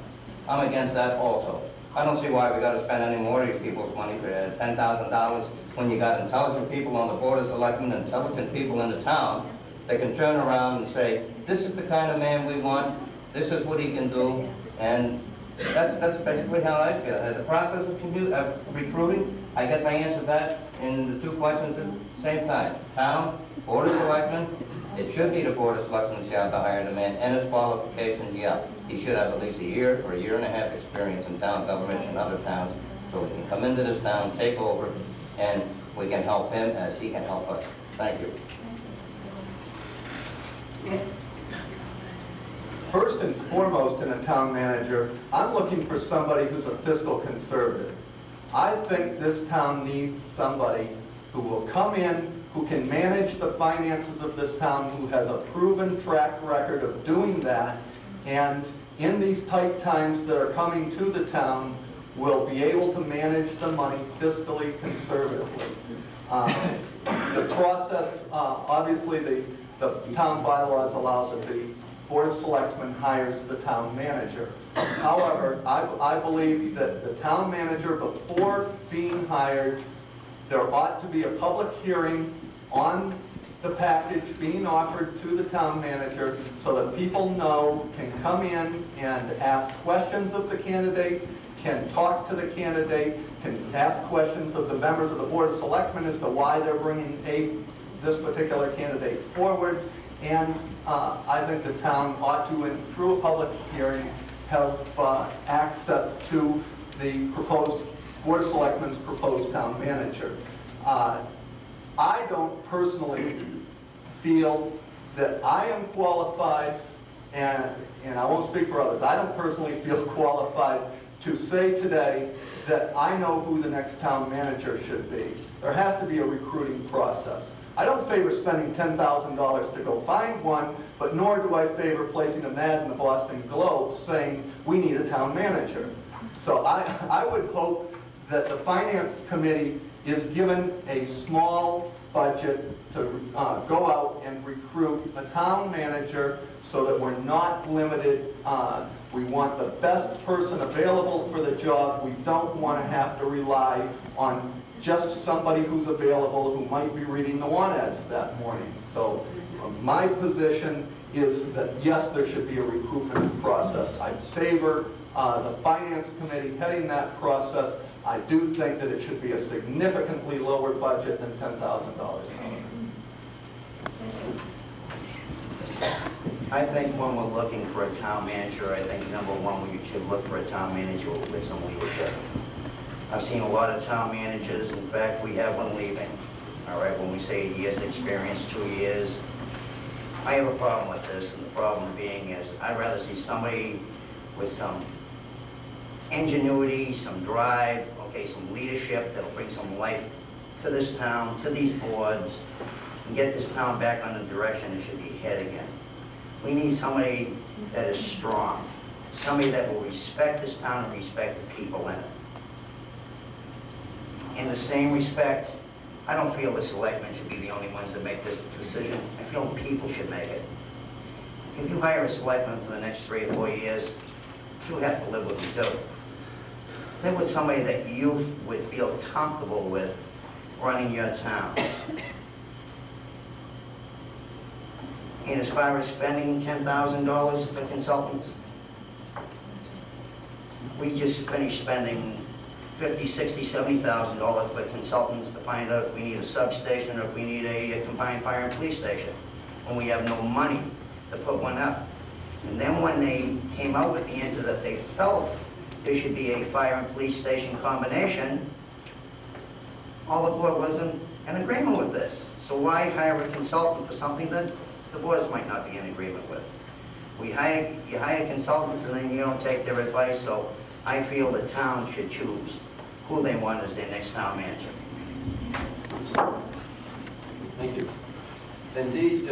I'm against that also. I don't see why we got to spend any more of these people's money for $10,000 when you got intelligent people on the Board of Selectmen, intelligent people in the town that can turn around and say, this is the kind of man we want, this is what he can do, and that's basically how I feel. The process of recruiting, I guess I answered that in the two questions at the same time. Town, Board of Selectmen, it should be the Board of Selectmen's job to hire the man, and his qualifications, yeah. He should have at least a year or a year and a half experience in town government in other towns, so he can come into this town, take over, and we can help him as he can help us. Thank you. First and foremost in a town manager, I'm looking for somebody who's a fiscal conservative. I think this town needs somebody who will come in, who can manage the finances of this town, who has a proven track record of doing that, and in these tight times that are coming to the town, will be able to manage the money fiscally conservatively. The process, obviously the town bylaws allow that the Board of Selectmen hires the town manager. However, I believe that the town manager, before being hired, there ought to be a public hearing on the package being offered to the town manager so that people can come in and ask questions of the candidate, can talk to the candidate, can ask questions of the members of the Board of Selectmen as to why they're bringing this particular candidate forward. And I think the town ought to, through a public hearing, have access to the proposed Board of Selectmen's proposed town manager. I don't personally feel that I am qualified, and I won't speak for others, I don't personally feel qualified to say today that I know who the next town manager should be. There has to be a recruiting process. I don't favor spending $10,000 to go find one, but nor do I favor placing an ad in the Boston Globe saying we need a town manager. So I would hope that the Finance Committee is given a small budget to go out and recruit a town manager so that we're not limited. We want the best person available for the job. We don't want to have to rely on just somebody who's available who might be reading the want ads that morning. So my position is that yes, there should be a recruitment process. I favor the Finance Committee heading that process. I do think that it should be a significantly lower budget than $10,000. I think when we're looking for a town manager, I think number one, we should look for a town manager with some leadership. I've seen a lot of town managers. In fact, we have one leaving. All right, when we say a year's experience, 2 years, I have a problem with this, and the problem being is I'd rather see somebody with some ingenuity, some drive, okay, some leadership that'll bring some life to this town, to these boards, and get this town back on the direction it should be heading in. We need somebody that is strong, somebody that will respect this town and respect the people in it. In the same respect, I don't feel the selectmen should be the only ones that make this decision. I feel people should make it. if you hire a selectman for the next 3 or 4 years, you have to live with him too. Live with somebody that you would feel comfortable with running your town. And as far as spending $10,000 for consultants, we just finished spending $50,000, $60,000, $70,000 for consultants to find out if we need a substation or if we need a combined fire and police station, when we have no money to put one up. And then when they came out with the answer that they felt there should be a fire and police station combination, all the board wasn't in agreement with this. So why hire a consultant for something that the boards might not be in agreement with? You hire consultants and then you don't take their advice, so I feel the town should choose who they want as their next town manager. Thank you. Indeed,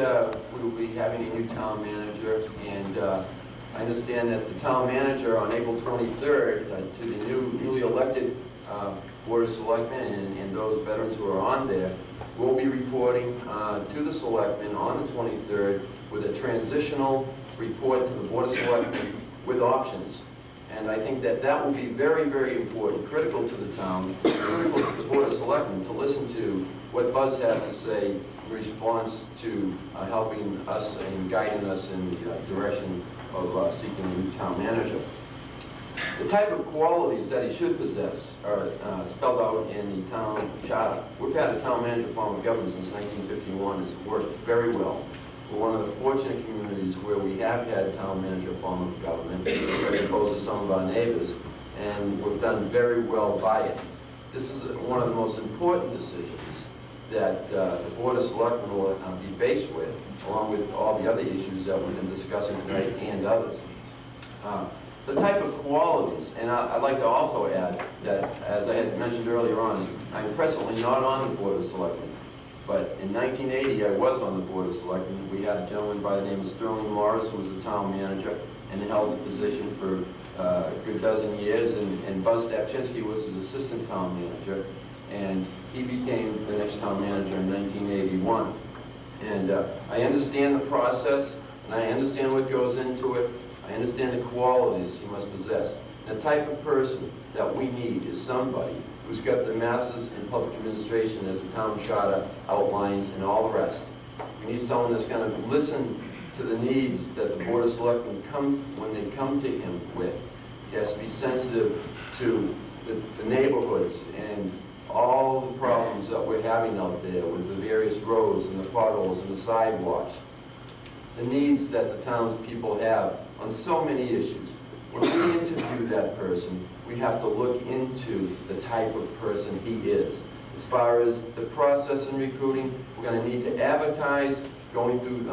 we will be having a new town manager, and I understand that the town manager on April 23rd, to the newly elected Board of Selectmen and those veterans who are on there, will be reporting to the Selectmen on the 23rd with a transitional report to the Board of Selectmen with options. And I think that that will be very, very important, critical to the town, critical to the Board of Selectmen to listen to what Buzz has to say in response to helping us and guiding us in the direction of seeking a new town manager. The type of qualities that he should possess are spelled out in the town charter. We've had a town manager form of government since 1951. It's worked very well. We're one of the fortunate communities where we have had a town manager form of government as opposed to some of our neighbors, and we've done very well by it. This is one of the most important decisions that the Board of Selectmen will be faced with, along with all the other issues that we've been discussing tonight and others. The type of qualities, and I'd like to also add that, as I had mentioned earlier on, I'm presently not on the Board of Selectmen, but in 1980 I was on the Board of Selectmen. We had a gentleman by the name of Sterling Morris who was a town manager and held the position for a good dozen years, and Buzz Stapchinsky was his assistant town manager, and he became the next town manager in 1981. And I understand the process, and I understand what goes into it. I understand the qualities he must possess. The type of person that we need is somebody who's got the masters in public administration, as the town charter outlines, and all the rest. We need someone that's going to listen to the needs that the Board of Selectmen when they come to him with. He has to be sensitive to the neighborhoods and all the problems that we're having out there with the various roads and the potholes and the sidewalks. The needs that the townspeople have on so many issues. When we interview that person, we have to look into the type of person he is. As far as the process in recruiting, we're going to need to advertise. Going through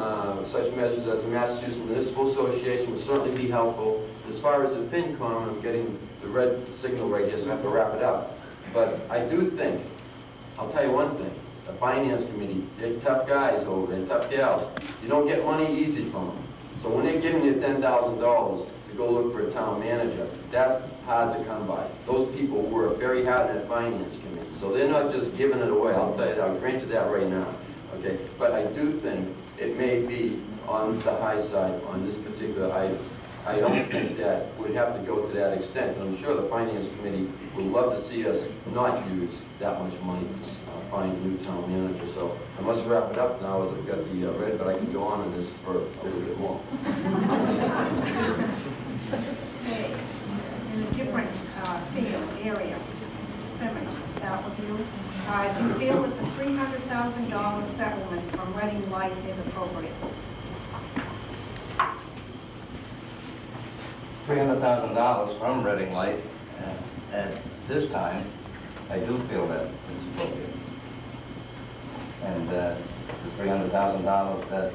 such measures as the Massachusetts Municipal Association will certainly be helpful. As far as the FinCom, I'm getting the red signal right here, so I have to wrap it up. But I do think, I'll tell you one thing, the Finance Committee, they're tough guys over there, tough gals. You don't get money easy from them. So when they're giving you $10,000 to go look for a town manager, that's hard to come by. Those people work very hard in that Finance Committee. So they're not just giving it away, I'll tell you that, I'll grant you that right now. Okay, but I do think it may be on the high side on this particular item. I don't think that we'd have to go to that extent, and I'm sure the Finance Committee would love to see us not use that much money to find a new town manager. So I must wrap it up now as I've got the red, but I can go on this for a little bit more. Okay, in a different field, area, Mr. Simmons, I'll start with you. Do you feel that the $300,000 settlement from Reading Light is appropriate? $300,000 from Reading Light, at this time, I do feel that it's appropriate. And the $300,000 that,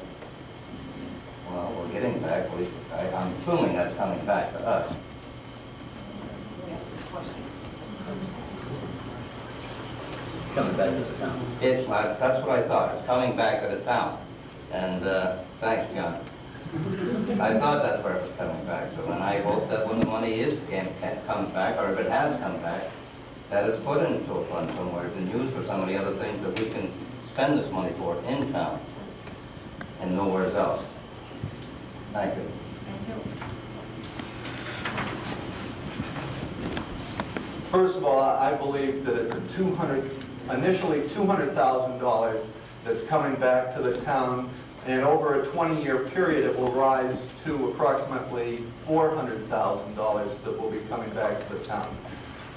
well, we're getting back, I'm assuming that's coming back to us. We ask these questions. Coming back to the town. That's what I thought, it's coming back to the town. And thanks, John. I thought that's where it was coming back to, and I hope that when the money comes back, or if it has come back, that it's put into a fund somewhere and used for some of the other things that we can spend this money for in town and nowhere else. Thank you. Thank you. First of all, I believe that it's initially $200,000 that's coming back to the town, and over a 20-year period, it will rise to approximately $400,000 that will be coming back to the town.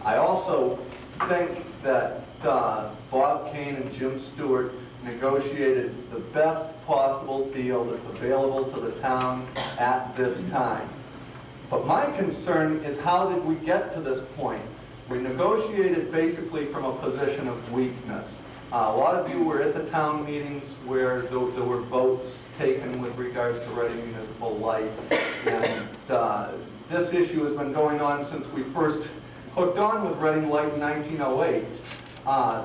I also think that Bob Kane and Jim Stewart negotiated the best possible deal that's available to the town at this time. But my concern is, how did we get to this point? We negotiated basically from a position of weakness. A lot of you were at the town meetings where there were votes taken with regards to Reading Municipal Light. And this issue has been going on since we first hooked on with Reading Light in 1908.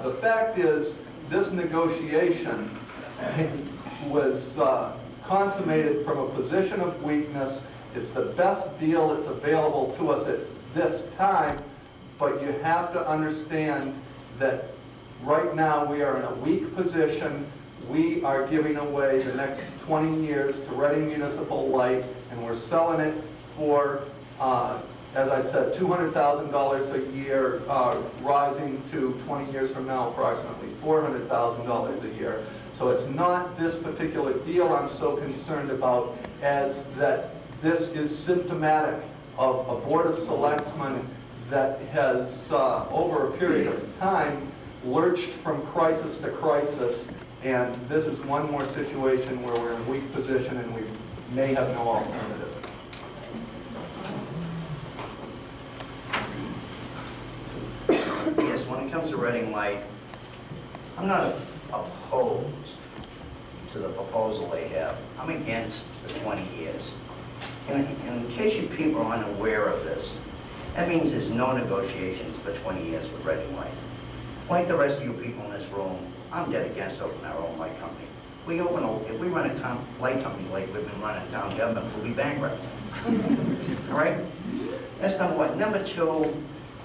The fact is, this negotiation was consummated from a position of weakness. It's the best deal that's available to us at this time, but you have to understand that right now we are in a weak position. We are giving away the next 20 years to Reading Municipal Light, and we're selling it for, as I said, $200,000 a year, rising to 20 years from now approximately $400,000 a year. So it's not this particular deal I'm so concerned about, as that this is symptomatic of a Board of Selectmen that has, over a period of time, lurched from crisis to crisis, and this is one more situation where we're in a weak position and we may have no alternative. Yes, when it comes to Reading Light, I'm not opposed to the proposal they have. I'm against the 20 years. And in case you people are unaware of this, that means there's no negotiations for 20 years with Reading Light. Like the rest of you people in this room, I'm dead against opening our own light company. If we run a town light company like we've been running town government, we'll be bankrupt. All right? That's number one. Number two,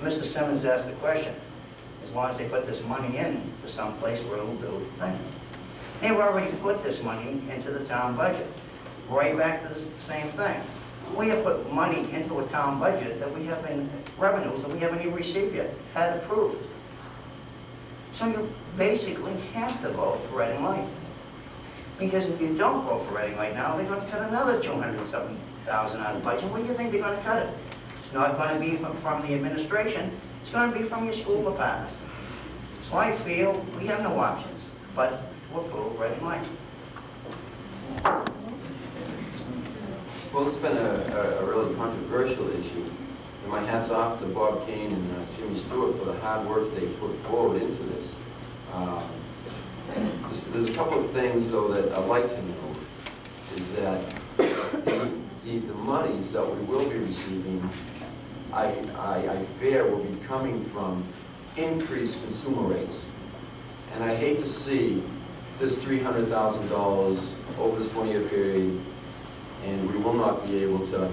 Mr. Simmons asked the question. As long as they put this money in to some place where it'll do the thing. They've already put this money into the town budget. Right back to the same thing. We have put money into a town budget that we haven't, revenues that we haven't even received yet, had approved. So you basically have to vote for Reading Light. Because if you don't vote for Reading Light now, they're going to cut another $207,000 out of the budget. Where do you think they're going to cut it? It's not going to be from the administration. It's going to be from your school department. So I feel we have no options but to approve Reading Light. Well, it's been a really controversial issue. And my hat's off to Bob Kane and Jimmy Stewart for the hard work they put forward into this. There's a couple of things, though, that I'd like to know, is that the monies that we will be receiving, I fear will be coming from increased consumer rates. And I hate to see this $300,000 over this 20-year period, and we will not be able to,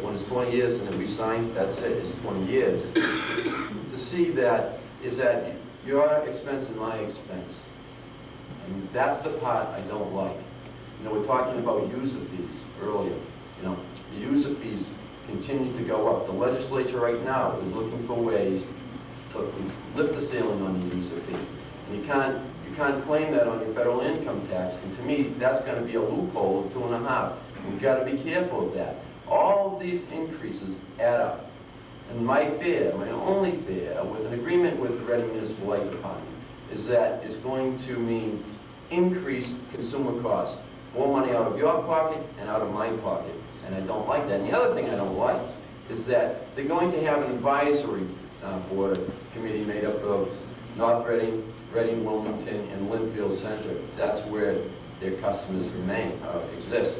when it's 20 years and then we sign, that's it, it's 20 years. To see that is at your expense and my expense. And that's the part I don't like. You know, we're talking about user fees earlier. You know, the user fees continue to go up. The legislature right now is looking for ways to lift the ceiling on the user fee. And you can't claim that on your federal income tax. And to me, that's going to be a loophole of 2.5. We've got to be careful of that. All of these increases add up. And my fear, my only fear, with an agreement with the Reading Municipal Light Department, is that it's going to mean increased consumer costs. More money out of your pocket and out of my pocket. And I don't like that. And the other thing I don't like is that they're going to have an advisory board committee made up of North Reading, Reading, Wilmington, and Linfield Center. That's where their customers exist.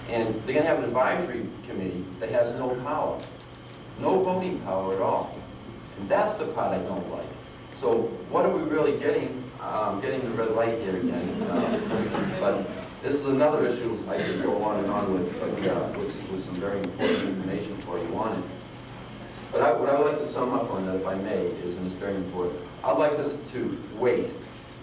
And they're going to have an advisory committee that has no power. No voting power at all. And that's the part I don't like. So what are we really getting? Getting the red light here again. But this is another issue I could go on and on with, but with some very important information for you on it. But what I would like to sum up on that, if I may, is, and it's very important, I'd like us to wait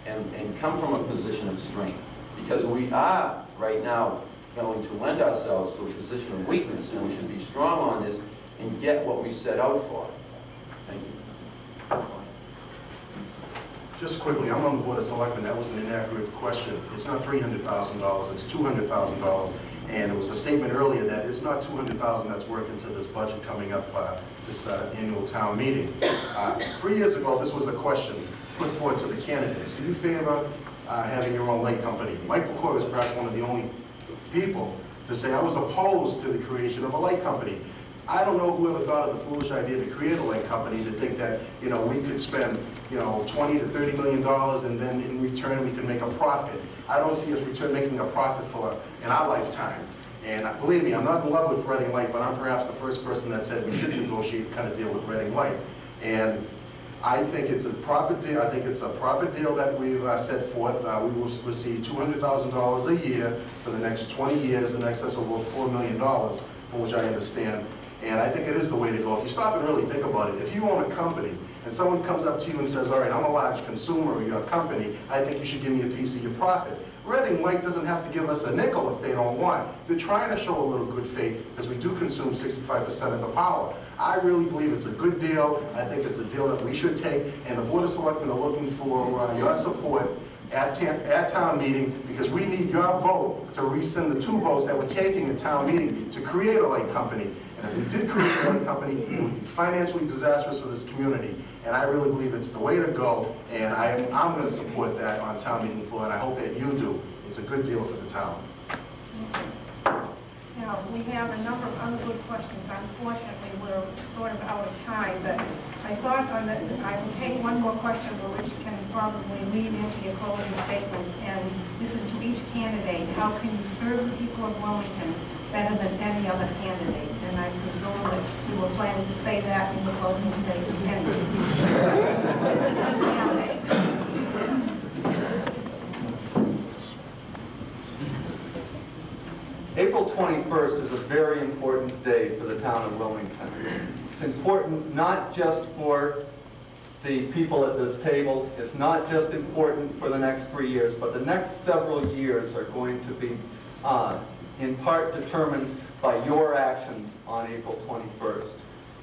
and come from a position of strength. Because we are, right now, going to lend ourselves to a position of weakness, and we should be strong on this and get what we set out for. Thank you. Just quickly, I'm on the Board of Selectmen. That was an inaccurate question. It's not $300,000, it's $200,000. And it was a statement earlier that it's not $200,000 that's worked into this budget coming up, this annual town meeting. 3 years ago, this was a question put forward to the candidates. Do you favor having your own light company? Mike McCoy was perhaps one of the only people to say, I was opposed to the creation of a light company. I don't know whoever thought of the foolish idea to create a light company to think that, you know, we could spend, you know, $20 to $30 million and then in return we can make a profit. I don't see us making a profit in our lifetime. And believe me, I'm not in love with Reading Light, but I'm perhaps the first person that said we should negotiate kind of deal with Reading Light. And I think it's a profit deal. I think it's a profit deal that we've set forth. We will receive $200,000 a year for the next 20 years in excess of over $4 million, from which I understand. And I think it is the way to go. If you stop and really think about it, if you own a company and someone comes up to you and says, all right, I'm a large consumer of your company, I think you should give me a piece of your profit. Reading Light doesn't have to give us a nickel if they don't want. They're trying to show a little good faith because we do consume 65% of the power. I really believe it's a good deal. I think it's a deal that we should take, and the Board of Selectmen are looking for your support at town meeting, because we need your vote to rescind the 2 votes that we're taking at town meeting to create a light company. And if we did create a light company, it would be financially disastrous for this community. And I really believe it's the way to go, and I'm going to support that on town meeting floor, and I hope that you do. It's a good deal for the town. Now, we have a number of other good questions. Unfortunately, we're sort of out of time, but I thought I will take one more question, which can probably lead into your closing statements, and this is to each candidate. How can you serve the people of Wilmington better than any other candidate? And I presume that you were planning to say that in the closing statement. Candidate. April 21st is a very important day for the town of Wilmington. It's important not just for the people at this table, it's not just important for the next 3 years, but the next several years are going to be in part determined by your actions on April 21st.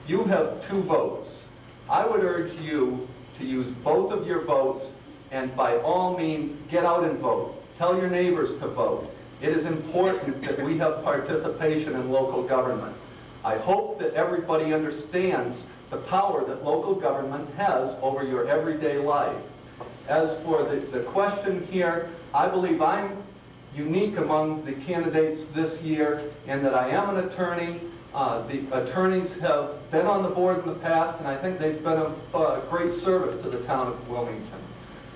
You have 2 votes. I would urge you to use both of your votes, and by all means, get out and vote. Tell your neighbors to vote. It is important that we have participation in local government. I hope that everybody understands the power that local government has over your everyday life. As for the question here, I believe I'm unique among the candidates this year in that I am an attorney. The attorneys have been on the board in the past, and I think they've been of great service to the town of Wilmington.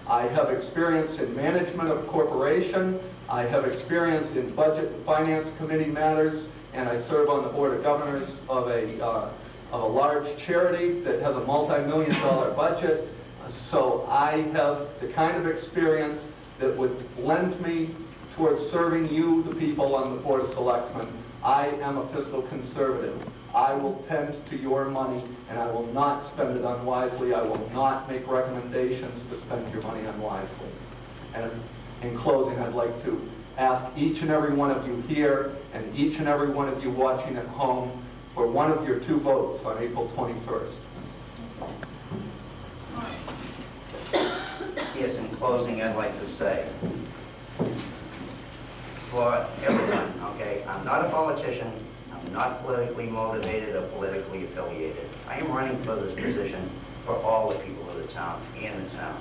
I have experience in management of corporation. I have experience in budget and finance committee matters, and I serve on the board of governors of a large charity that has a multi-million-dollar budget. So I have the kind of experience that would lend me towards serving you, the people on the Board of Selectmen. I am a fiscal conservative. I will tend to your money, and I will not spend it unwisely. I will not make recommendations to spend your money unwisely. And in closing, I'd like to ask each and every one of you here and each and every one of you watching at home for one of your 2 votes on April 21st. Yes, in closing, I'd like to say, for everyone, okay, I'm not a politician, I'm not politically motivated or politically affiliated. I am running for this position for all the people of the town and the town.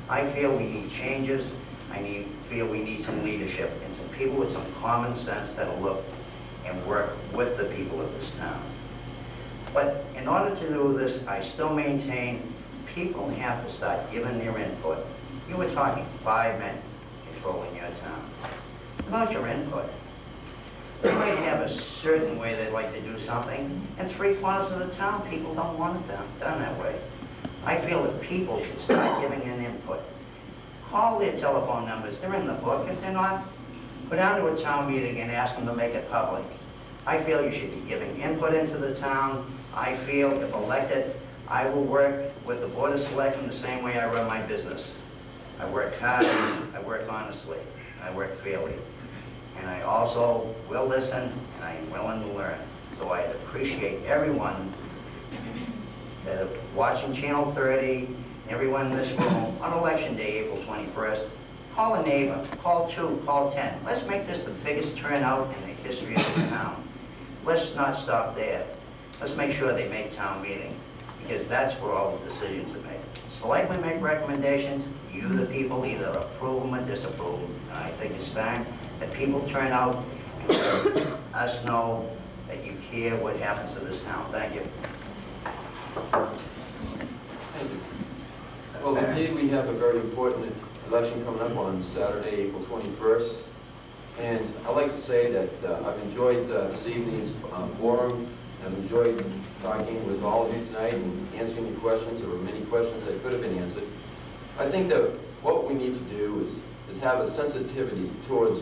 I feel we need changes. I feel we need some leadership and some people with some common sense that'll look and work with the people of this town. But in order to do this, I still maintain people have to start giving their input. You were talking 5 men controlling your town. Without your input, they might have a certain way they'd like to do something, and 3/4 of the town people don't want it done that way. I feel that people should start giving in input. Call their telephone numbers, they're in the book. If they're not, go down to a town meeting and ask them to make it public. I feel you should be giving input into the town. I feel if elected, I will work with the Board of Selectmen the same way I run my business. I work hard, I work honestly, I work fairly. and I also will listen, and I am willing to learn. So I appreciate everyone that are watching Channel 30, everyone in this room, on Election Day, April 21st. Call a neighbor, call 2, call 10. Let's make this the biggest turnout in the history of this town. Let's not stop there. Let's make sure they make town meeting, because that's where all the decisions are made. Selectmen make recommendations, you, the people, either approve them or disapprove them. And I think it's time that people turn out and let us know that you care what happens to this town. Thank you. Thank you. Well, indeed, we have a very important election coming up on Saturday, April 21st. And I'd like to say that I've enjoyed this evening's forum. I've enjoyed talking with all of you tonight and answering your questions. There were many questions that could have been answered. I think that what we need to do is have a sensitivity towards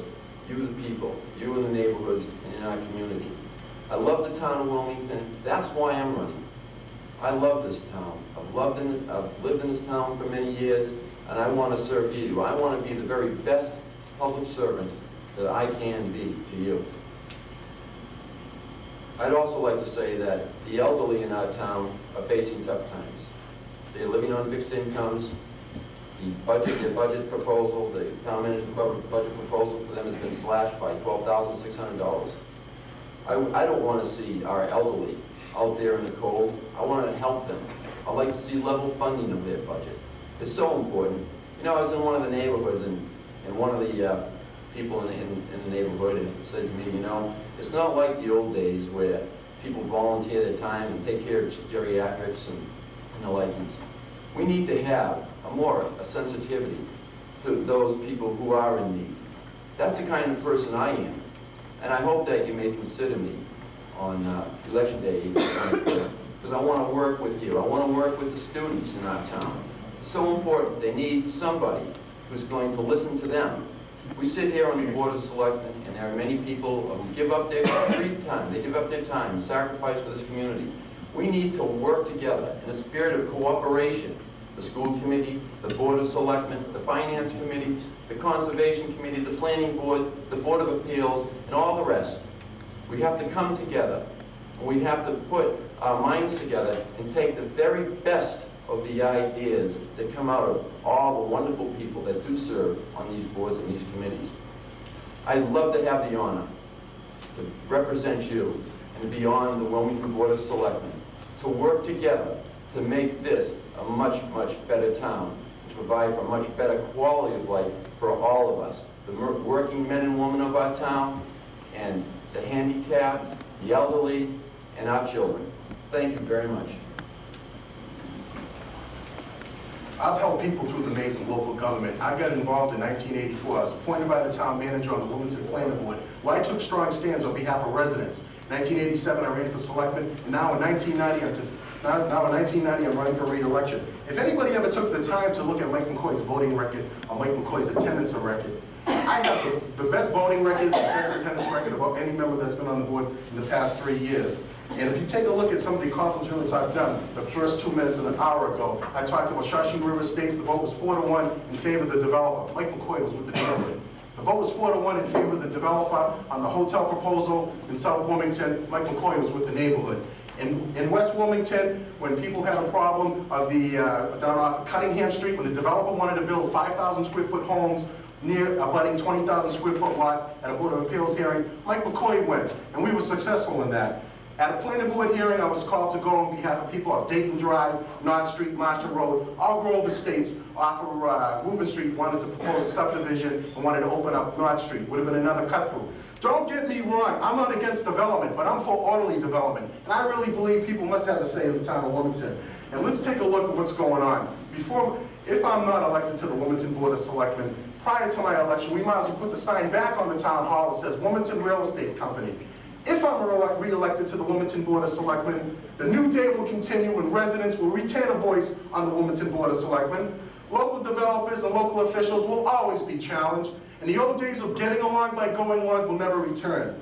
you, the people, you in the neighborhoods and in our community. I love the town of Wilmington. That's why I'm running. I love this town. I've lived in this town for many years, and I want to serve you. I want to be the very best public servant that I can be to you. I'd also like to say that the elderly in our town are facing tough times. They're living on fixed incomes. Their budget proposal, the town manager's budget proposal for them has been slashed by $12,600. I don't want to see our elderly out there in the cold. I want to help them. I'd like to see level funding of their budget. It's so important. You know, I was in one of the neighborhoods, and one of the people in the neighborhood said to me, you know, it's not like the old days where people volunteer their time and take care of geriatrics and the likings. We need to have a sensitivity to those people who are in need. That's the kind of person I am. And I hope that you may consider me on Election Day, because I want to work with you. I want to work with the students in our town. It's so important. They need somebody who's going to listen to them. We sit here on the Board of Selectmen, and there are many people who give up their free time. They give up their time and sacrifice for this community. We need to work together in a spirit of cooperation. The school committee, the Board of Selectmen, the Finance Committee, the Conservation Committee, the Planning Board, the Board of Appeals, and all the rest. We have to come together. We have to put our minds together and take the very best of the ideas that come out of all the wonderful people that do serve on these boards and these committees. I'd love to have the honor to represent you and be on the Wilmington Board of Selectmen, to work together to make this a much, much better town, to provide for a much better quality of life for all of us, the working men and women of our town, and the handicapped, the elderly, and our children. Thank you very much. I've helped people through the maze of local government. I got involved in 1984. I was appointed by the town manager on the Wilmington Planning Board, where I took strong stands on behalf of residents. In 1987, I ran for selectman, and now in 1990, I'm running for re-election. If anybody ever took the time to look at Mike McCoy's voting record or Mike McCoy's attendance record, I have the best voting record, the best attendance record of any member that's been on the board in the past 3 years. And if you take a look at some of the accomplishments I've done, the first 2 minutes of an hour ago, I talked about Shawshing River Estates. The vote was 4-1 in favor of the developer. Mike McCoy was with the developer. The vote was 4-1 in favor of the developer on the hotel proposal in South Wilmington. Mike McCoy was with the neighborhood. In West Wilmington, when people had a problem of the down off Cunningham Street, when the developer wanted to build 5,000 square foot homes near abutting 20,000 square foot lots at a Board of Appeals hearing, Mike McCoy went, and we were successful in that. At a planning board hearing, I was called to go on behalf of people of Dayton Drive, North Street, Marshall Road, all Grove Estates off of Rubin Street wanted to propose a subdivision and wanted to open up North Street. Would have been another cut through. Don't get me wrong, I'm not against development, but I'm for orderly development. And I really believe people must have a say in the town of Wilmington. And let's take a look at what's going on. If I'm not elected to the Wilmington Board of Selectmen, prior to my election, we might as well put the sign back on the town hall that says Wilmington Real Estate Company. If I'm re-elected to the Wilmington Board of Selectmen, the new day will continue and residents will retain a voice on the Wilmington Board of Selectmen. Local developers and local officials will always be challenged, and the old days of getting along by going along will never return.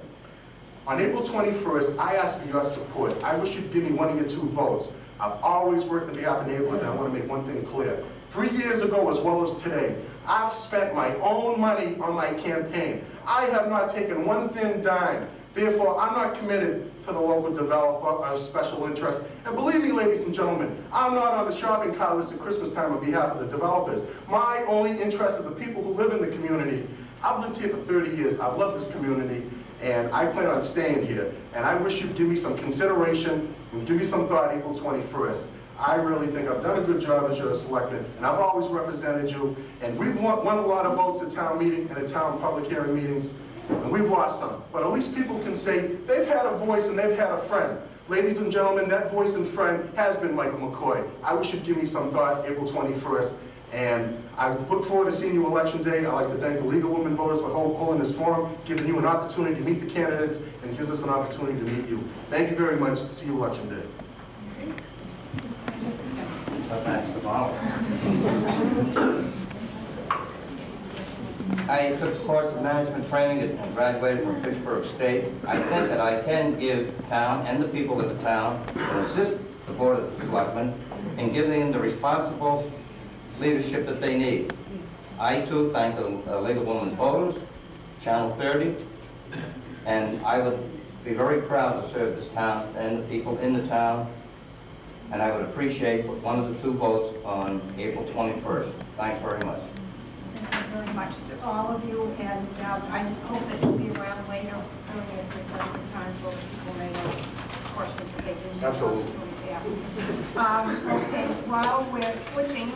On April 21st, I ask for your support. I wish you'd give me one of your 2 votes. I've always worked on behalf of neighborhoods, and I want to make one thing clear. 3 years ago, as well as today, I've spent my own money on my campaign. I have not taken one thin dime. Therefore, I'm not committed to the local developer or special interest. And believe me, ladies and gentlemen, I'm not on the shopping cart list at Christmas time on behalf of the developers. My only interest is the people who live in the community. I've lived here for 30 years. I've loved this community, and I plan on staying here. And I wish you'd give me some consideration and give me some thought April 21st. I really think I've done a good job as your selectman, and I've always represented you. And we've won a lot of votes at town meeting and at town public hearing meetings, and we've lost some. But at least people can say they've had a voice and they've had a friend. Ladies and gentlemen, that voice and friend has been Michael McCoy. I wish you'd give me some thought April 21st. And I look forward to seeing you Election Day. I'd like to thank the League of Women Voters for holding this forum, giving you an opportunity to meet the candidates, and gives us an opportunity to meet you. Thank you very much. See you Election Day. So thanks to Molly. I took a course of management training and graduated from Fitchburg State. I think that I can give the town and the people of the town and assist the Board of Selectmen in giving them the responsible leadership that they need. I too thank the League of Women Voters, Channel 30, and I would be very proud to serve this town and the people in the town, and I would appreciate one of the 2 votes on April 21st. Thanks very much. Thank you very much to all of you, and I hope that you'll be around later earlier at the time so that people may ask questions that they didn't have Absolutely. opportunity to ask. Okay, while we're switching,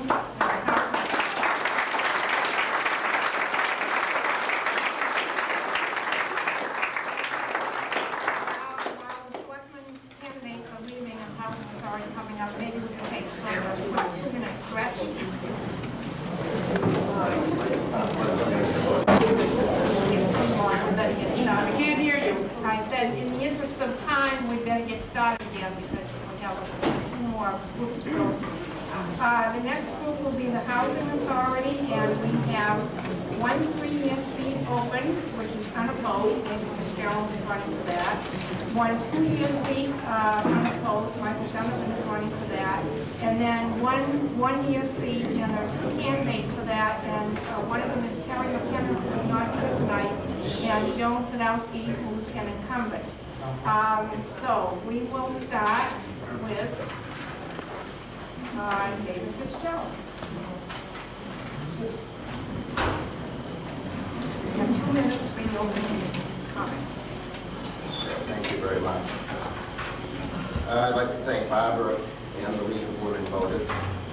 coming up, maybe we can take sort of a 2-minute stretch. I can't hear you. I said, in the interest of time, we better get started again because we have 2 more groups to go through. The next group will be the Housing Authority, and we have 1 3-year seat open, which is unopposed. Michael Fitzgerald is running for that. 1 2-year seat unopposed. Michael Jonathan is running for that. And then 1 1-year seat, and there are 2 candidates for that. And one of them is Terry McKenna, who is not here tonight, and Joan Sadowski, who's an incumbent. So we will start with David Fitzgerald. You have 2 minutes for your opening comments. Thank you very much. I'd like to thank Barbara and the League of Women Voters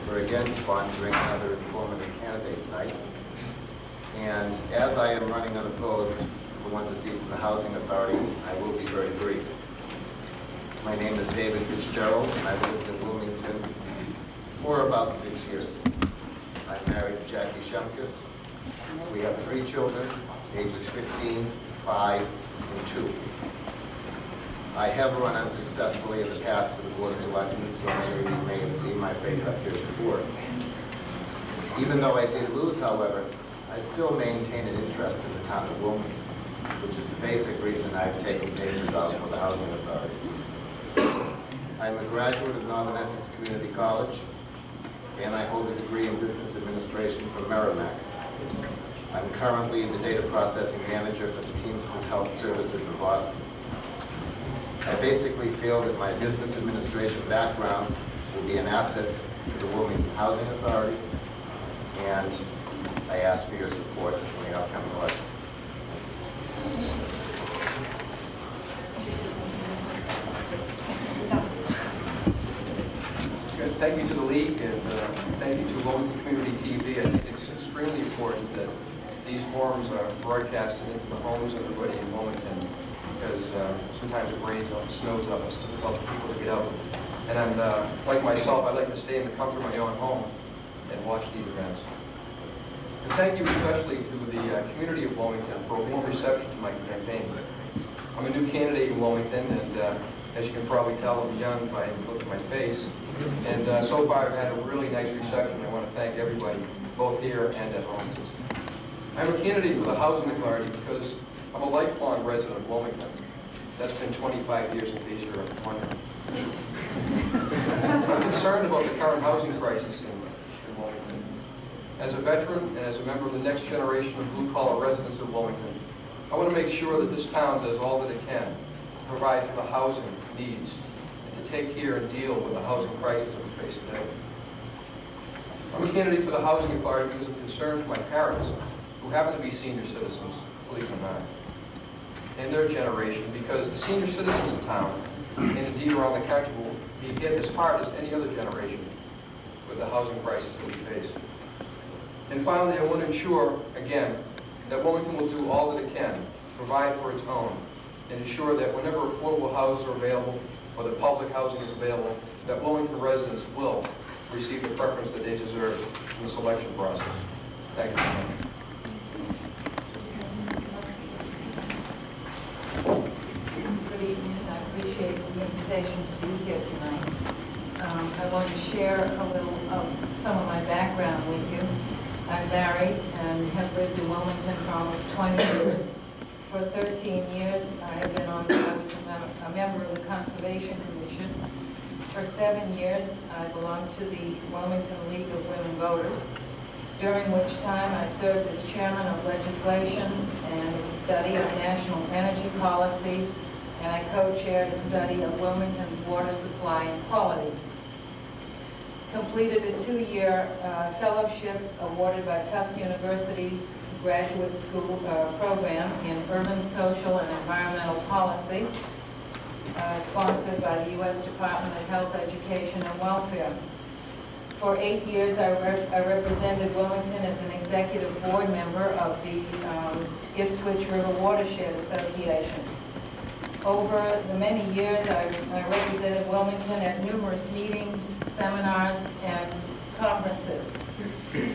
for again sponsoring another informative candidates night. And as I am running unopposed for one of the seats in the Housing Authority, I will be very brief. My name is David Fitzgerald, and I've lived in Bloomington for about 6 years. I'm married to Jackie Shemkus. We have 3 children, ages 15, 5, and 2. I have run unsuccessfully in the past for the Board of Selectmen, so many of you may have seen my face up here before. Even though I did lose, however, I still maintain an interest in the town of Wilmington, which is the basic reason I've taken papers out for the Housing Authority. I'm a graduate of Northern Essex Community College, and I hold a degree in Business Administration from Merrimack. I'm currently the data processing manager for the Teamsters Health Services in Boston. I basically feel that my business administration background will be an asset to the Wilmington Housing Authority, and I ask for your support in the upcoming election. Good. Thank you to the League, and thank you to Wilmington Community TV. I think it's extremely important that these forums are broadcasted into the homes of everybody in Wilmington, because sometimes it rains out and snows out, it's difficult for people to get out. And I'm, like myself, I like to stay in the comfort of my own home and watch these events. And thank you especially to the community of Wilmington for a warm reception to my campaign. I'm a new candidate in Wilmington, and as you can probably tell, I'm young by the look at my face. And so far, I've had a really nice reception. I want to thank everybody, both here and at home. I'm a candidate for the Housing Authority because I'm a lifelong resident of Wilmington. That's been 25 years in case you're wondering. I'm concerned about the current housing crisis in Wilmington. As a veteran and as a member of the next generation of blue-collar residents of Wilmington, I want to make sure that this town does all that it can to provide for the housing needs and to take care and deal with the housing crisis that we face today. I'm a candidate for the Housing Authority because I'm concerned for my parents, who happen to be senior citizens, believe it or not, and their generation, because the senior citizens in town, and indeed around the country, will be hit as hard as any other generation with the housing crisis that we face. And finally, I want to ensure, again, that Wilmington will do all that it can to provide for its own and ensure that whenever affordable houses are available or the public housing is available, that Wilmington residents will receive the preference that they deserve in the selection process. Thank you. Good evening. I appreciate the invitation to be here tonight. I want to share a little of some of my background with you. I'm married and have lived in Wilmington for almost 20 years. For 13 years, I was a member of the Conservation Commission. For 7 years, I belonged to the Wilmington League of Women Voters, during which time I served as chairman of legislation and a study of national energy policy, and I co-chaired a study of Wilmington's water supply and quality. Completed a 2-year fellowship awarded by Tufts University's graduate school program in urban, social, and environmental policy, sponsored by the U.S. Department of Health, Education, and Welfare. For 8 years, I represented Wilmington as an executive board member of the Ipswich River Watershed Association. Over the many years, I represented Wilmington at numerous meetings, seminars, and conferences.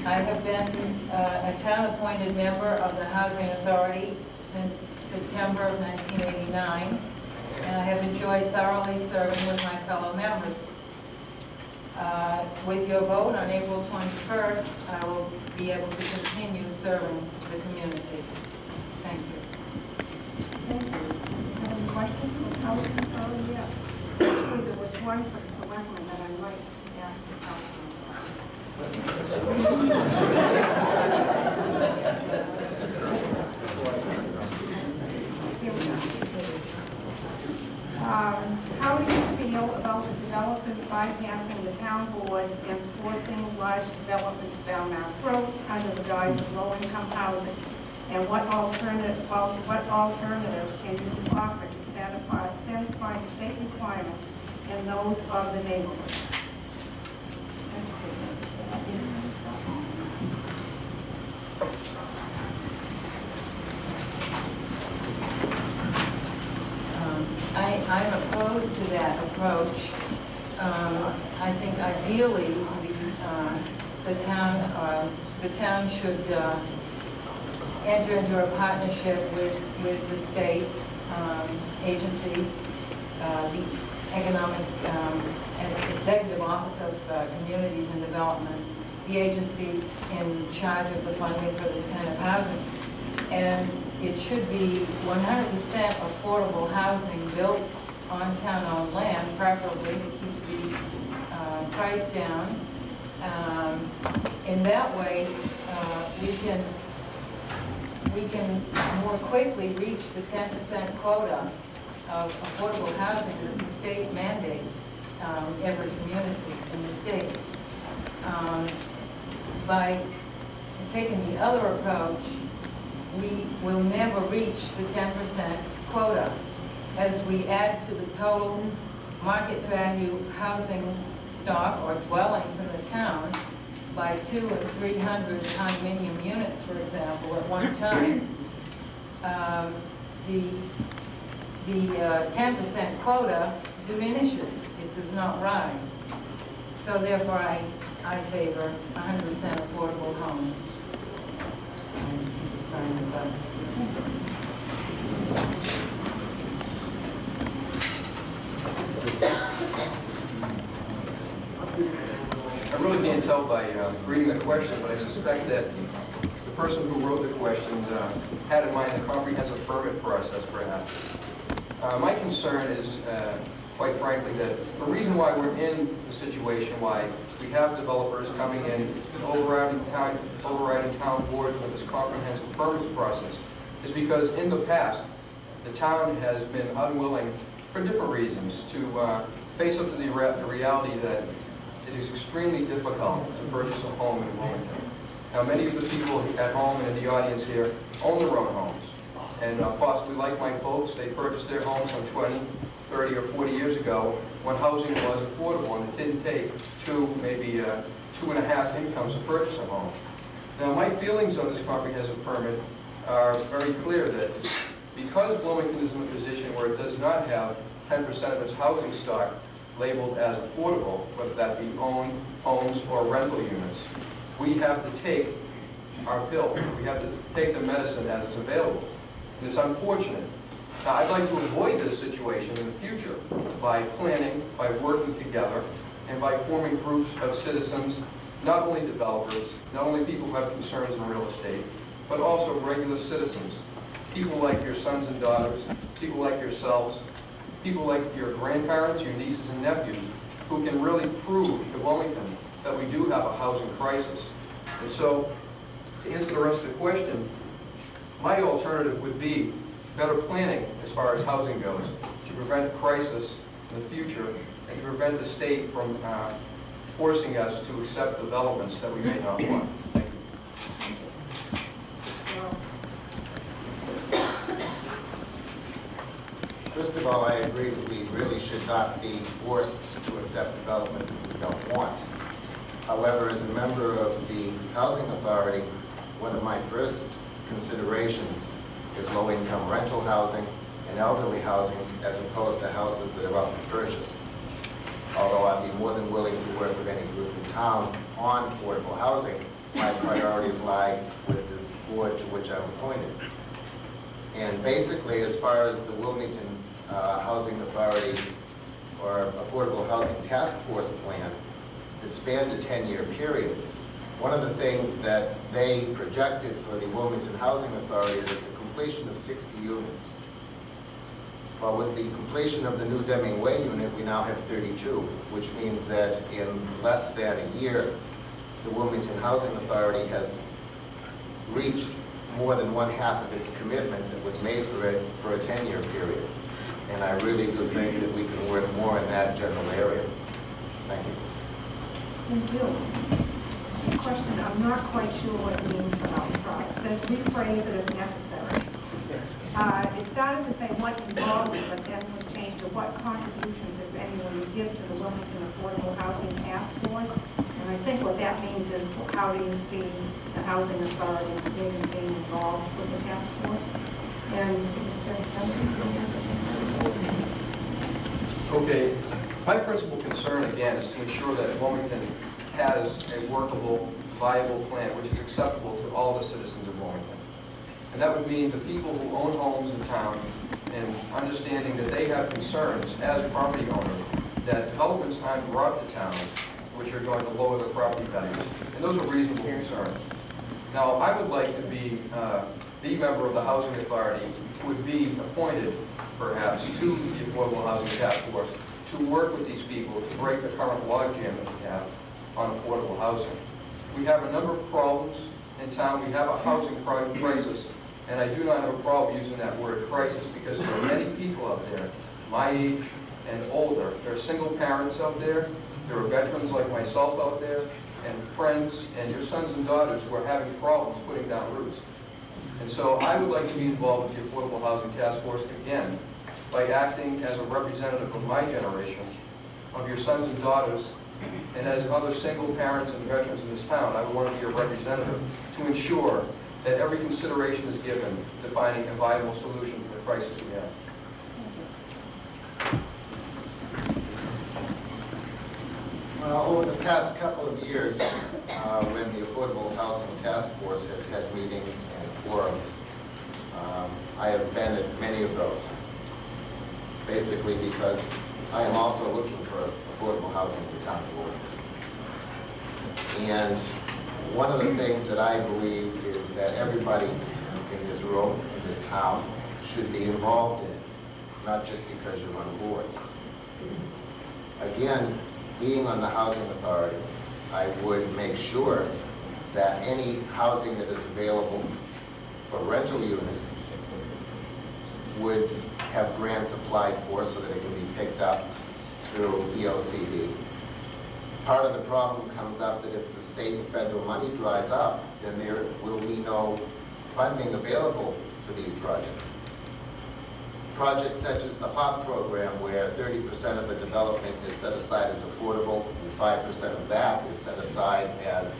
I have been a town-appointed member of the Housing Authority since September of 1989, and I have enjoyed thoroughly serving with my fellow members. With your vote on April 21st, I will be able to continue serving the community. Thank you. Thank you. Any questions for the Housing Authority? Yeah. Actually, there was one for the selectmen that I might ask the Housing Here we go. How do you feel about the developers bypassing the town boards and forcing large developments down our throats under the guise of low-income housing? And what alternative can you offer to satisfy state requirements and those of the neighborhoods? I'm opposed to that approach. I think ideally the town should enter into a partnership with the state agency, the Economic and Executive Office of Communities and Development, the agency in charge of the funding for this kind of housing. And it should be 100% affordable housing built on town-owned land, preferably to keep the price down. In that way, we can more quickly reach the 10% quota of affordable housing that the state mandates every community in the state. By taking the other approach, we will never reach the 10% quota. As we add to the total market value housing stock or dwellings in the town by 200 and 300 condominium units, for example, at one time, the 10% quota diminishes. It does not rise. So therefore, I favor 100% affordable homes. I really can't tell by reading the question, but I suspect that the person who wrote the question had in mind the comprehensive permit process, perhaps. My concern is, quite frankly, that the reason why we're in the situation why we have developers coming in and overriding town boards with this comprehensive permits process is because in the past, the town has been unwilling, for different reasons, to face up to the reality that it is extremely difficult to purchase a home in Wilmington. Now, many of the people at home and in the audience here own their own homes. And possibly like my folks, they purchased their homes some 20, 30, or 40 years ago when housing was affordable and it didn't take maybe 2.5 incomes to purchase a home. Now, my feelings on this comprehensive permit are very clear that because Wilmington is in a position where it does not have 10% of its housing stock labeled as affordable, whether that be owned homes or rental units, we have to take our pill. We have to take the medicine as it's available. And it's unfortunate. Now, I'd like to avoid this situation in the future by planning, by working together, and by forming groups of citizens, not only developers, not only people who have concerns in real estate, but also regular citizens, people like your sons and daughters, people like yourselves, people like your grandparents, your nieces and nephews, who can really prove to Wilmington that we do have a housing crisis. And so, to answer the rest of the question, my alternative would be better planning as far as housing goes, to prevent a crisis in the future, and to prevent the state from forcing us to accept developments that we may not want. Thank you. First of all, I agree that we really should not be forced to accept developments that we don't want. However, as a member of the Housing Authority, one of my first considerations is low-income rental housing and elderly housing as opposed to houses that are up for purchase. Although I'd be more than willing to work with any group in town on affordable housing, my priorities lie with the board to which I'm appointed. And basically, as far as the Wilmington Housing Authority or Affordable Housing Task Force plan, it spanned a 10-year period. One of the things that they projected for the Wilmington Housing Authority is the completion of 60 units. Well, with the completion of the new Deming Way unit, we now have 32, which means that in less than a year, the Wilmington Housing Authority has reached more than 1/2 of its commitment that was made for it for a 10-year period. And I really do think that we can work more in that general area. Thank you. Thank you. This question, I'm not quite sure what it means for outcry. It says rephrase it if necessary. It started to say what involvement, but then was changed to what contributions, if any, will you give to the Wilmington Affordable Housing Task Force? And I think what that means is how do you see the Housing Authority maybe being involved with the task force? And Mr. Okay, my principal concern, again, is to ensure that Wilmington has a workable, viable plan which is acceptable to all the citizens of Wilmington. And that would mean the people who own homes in town and understanding that they have concerns as property owners that developments aren't brought to town which are going to lower the property values. And those are reasonable concerns. Now, I would like to be the member of the Housing Authority who would be appointed, perhaps, to the Affordable Housing Task Force to work with these people to break the current logjam that we have on affordable housing. We have a number of problems in town. We have a housing crisis, and I do not have a problem using that word crisis because there are many people out there, my age and older. There are single parents out there. There are veterans like myself out there, and friends and your sons and daughters who are having problems putting down roots. And so I would like to be involved with the Affordable Housing Task Force again by acting as a representative of my generation, of your sons and daughters, and as other single parents and veterans in this town. I would want to be a representative to ensure that every consideration is given to finding a viable solution to the crisis we have. Over the past couple of years, when the Affordable Housing Task Force has had meetings and forums, I have been at many of those, basically because I am also looking for affordable housing for town of Wilmington. And one of the things that I believe is that everybody in this room, in this town, should be involved in, not just because you're on the board. Again, being on the Housing Authority, I would make sure that any housing that is available for rental units would have grants applied for so that it can be picked up through EOCD. Part of the problem comes up that if the state and federal money dries up, then there will be no funding available for these projects. Projects such as the HOP program, where 30% of the development is set aside as affordable, and 5% of that is set aside as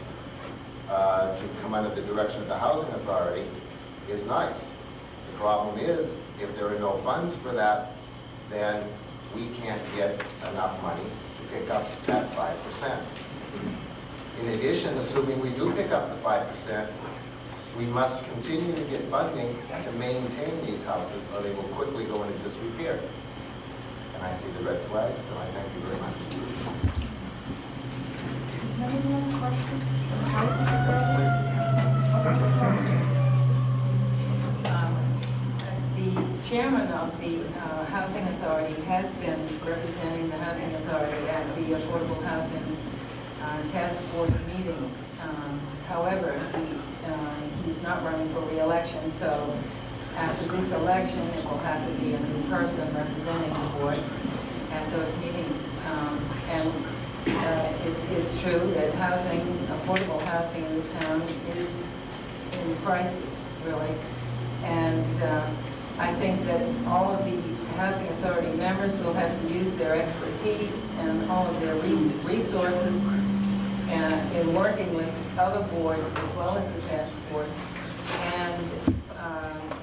to come under the direction of the Housing Authority, is nice. The problem is, if there are no funds for that, then we can't get enough money to pick up that 5%. In addition, assuming we do pick up the 5%, we must continue to get funding to maintain these houses, or they will quickly go into disrepair. And I see the red flag, so I thank you very much. Any more questions? The chairman of the Housing Authority has been representing the Housing Authority at the Affordable Housing Task Force meetings. However, he's not running for re-election, so after this election, it will have to be a new person representing the board at those meetings. It's true that affordable housing in the town is in crisis, really. And I think that all of the Housing Authority members will have to use their expertise and all of their resources in working with other boards as well as the task force and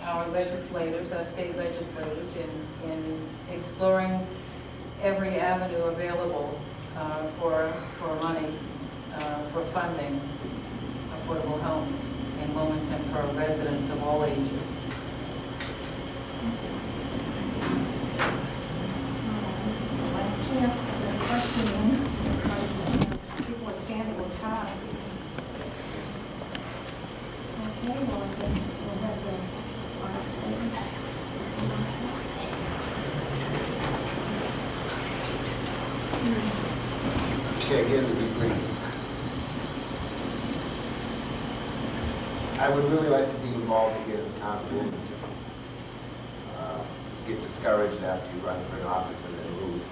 our legislators, our state legislators, in exploring every avenue available for monies for funding affordable homes in Wilmington for residents of all ages. This is the last chance for the questioning. People are standing with cards. Okay, well, I guess we'll have the final statements. Okay, again, to be brief. I would really like to be involved again in the town of Wilmington. Get discouraged after you run for an office and then lose.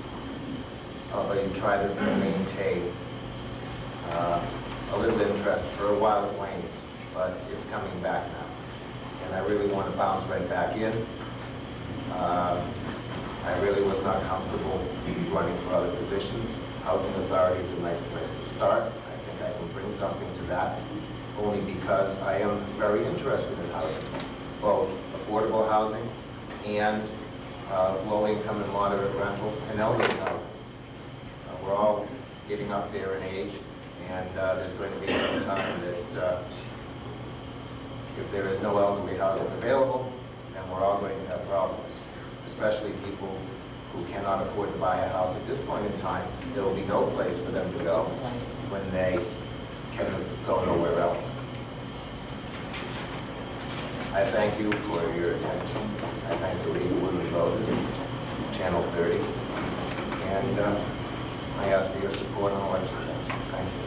Although you try to maintain a little interest. For a while it wanes, but it's coming back now. And I really want to bounce right back in. I really was not comfortable running for other positions. Housing Authority is a nice place to start. I think I can bring something to that, only because I am very interested in housing, both affordable housing and low-income and moderate rentals and elderly housing. We're all getting up there in age, and there's going to be some time that if there is no elderly housing available, then we're all going to have problems, especially people who cannot afford to buy a house at this point in time. There will be no place for them to go when they can go nowhere else. I thank you for your attention. I thank the League of Women Voters, Channel 30, and I ask for your support on election day. Thank you.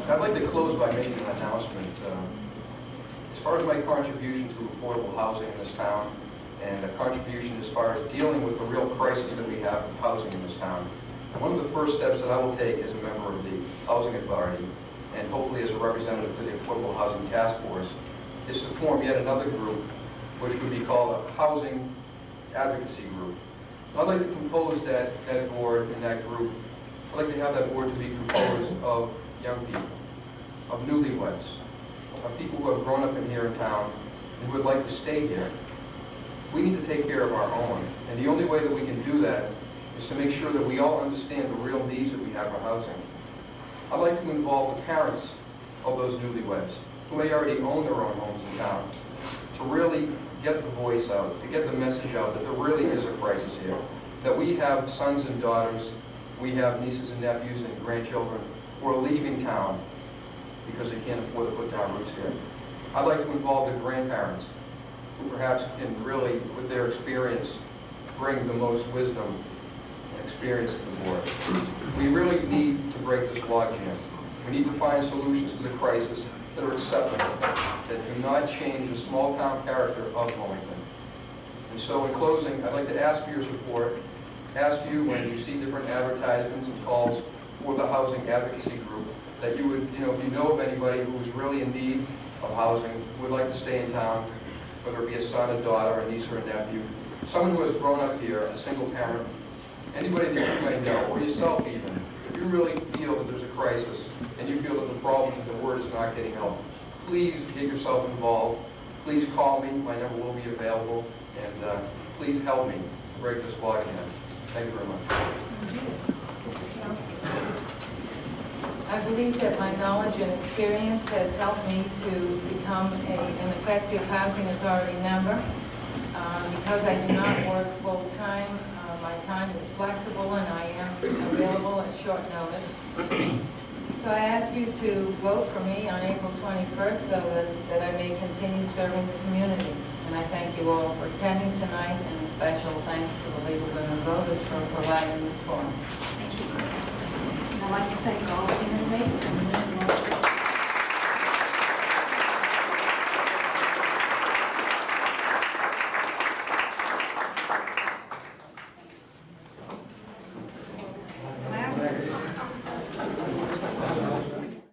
I'd like to close by making an announcement. As far as my contribution to affordable housing in this town, and a contribution as far as dealing with the real crisis that we have of housing in this town, one of the first steps that I will take as a member of the Housing Authority, and hopefully as a representative to the Affordable Housing Task Force, is to form yet another group, which would be called a Housing Advocacy Group. And I'd like to compose that board and that group. I'd like to have that board to be composed of young people, of newlyweds, of people who have grown up in here in town and who would like to stay here. We need to take care of our own, and the only way that we can do that is to make sure that we all understand the real needs that we have for housing. I'd like to involve the parents of those newlyweds, who may already own their own homes in town, to really get the voice out, to get the message out that there really is a crisis here, that we have sons and daughters, we have nieces and nephews and grandchildren who are leaving town because they can't afford to put down roots here. I'd like to involve the grandparents, who perhaps can really, with their experience, bring the most wisdom and experience to the board. We really need to break this logjam. We need to find solutions to the crisis that are acceptable, that do not change the small-town character of Wilmington. And so in closing, I'd like to ask for your support, ask you when you see different advertisements and calls for the Housing Advocacy Group, that you would, if you know of anybody who is really in need of housing, would like to stay in town, whether it be a son, a daughter, a niece, or a nephew, someone who has grown up here, a single parent, anybody that you may know, or yourself even, if you really feel that there's a crisis and you feel that the problem is the word is not getting help, please get yourself involved. Please call me. My number will be available. And please help me to break this law again. Thank you very much. I believe that my knowledge and experience has helped me to become an effective housing authority member. Because I do not work full-time, my time is flexible and I am available at short notice. So I ask you to vote for me on April 21st so that I may continue serving the community. And I thank you all for attending tonight, and a special thanks to the League of Women Voters for providing this forum. I'd like to thank all the candidates and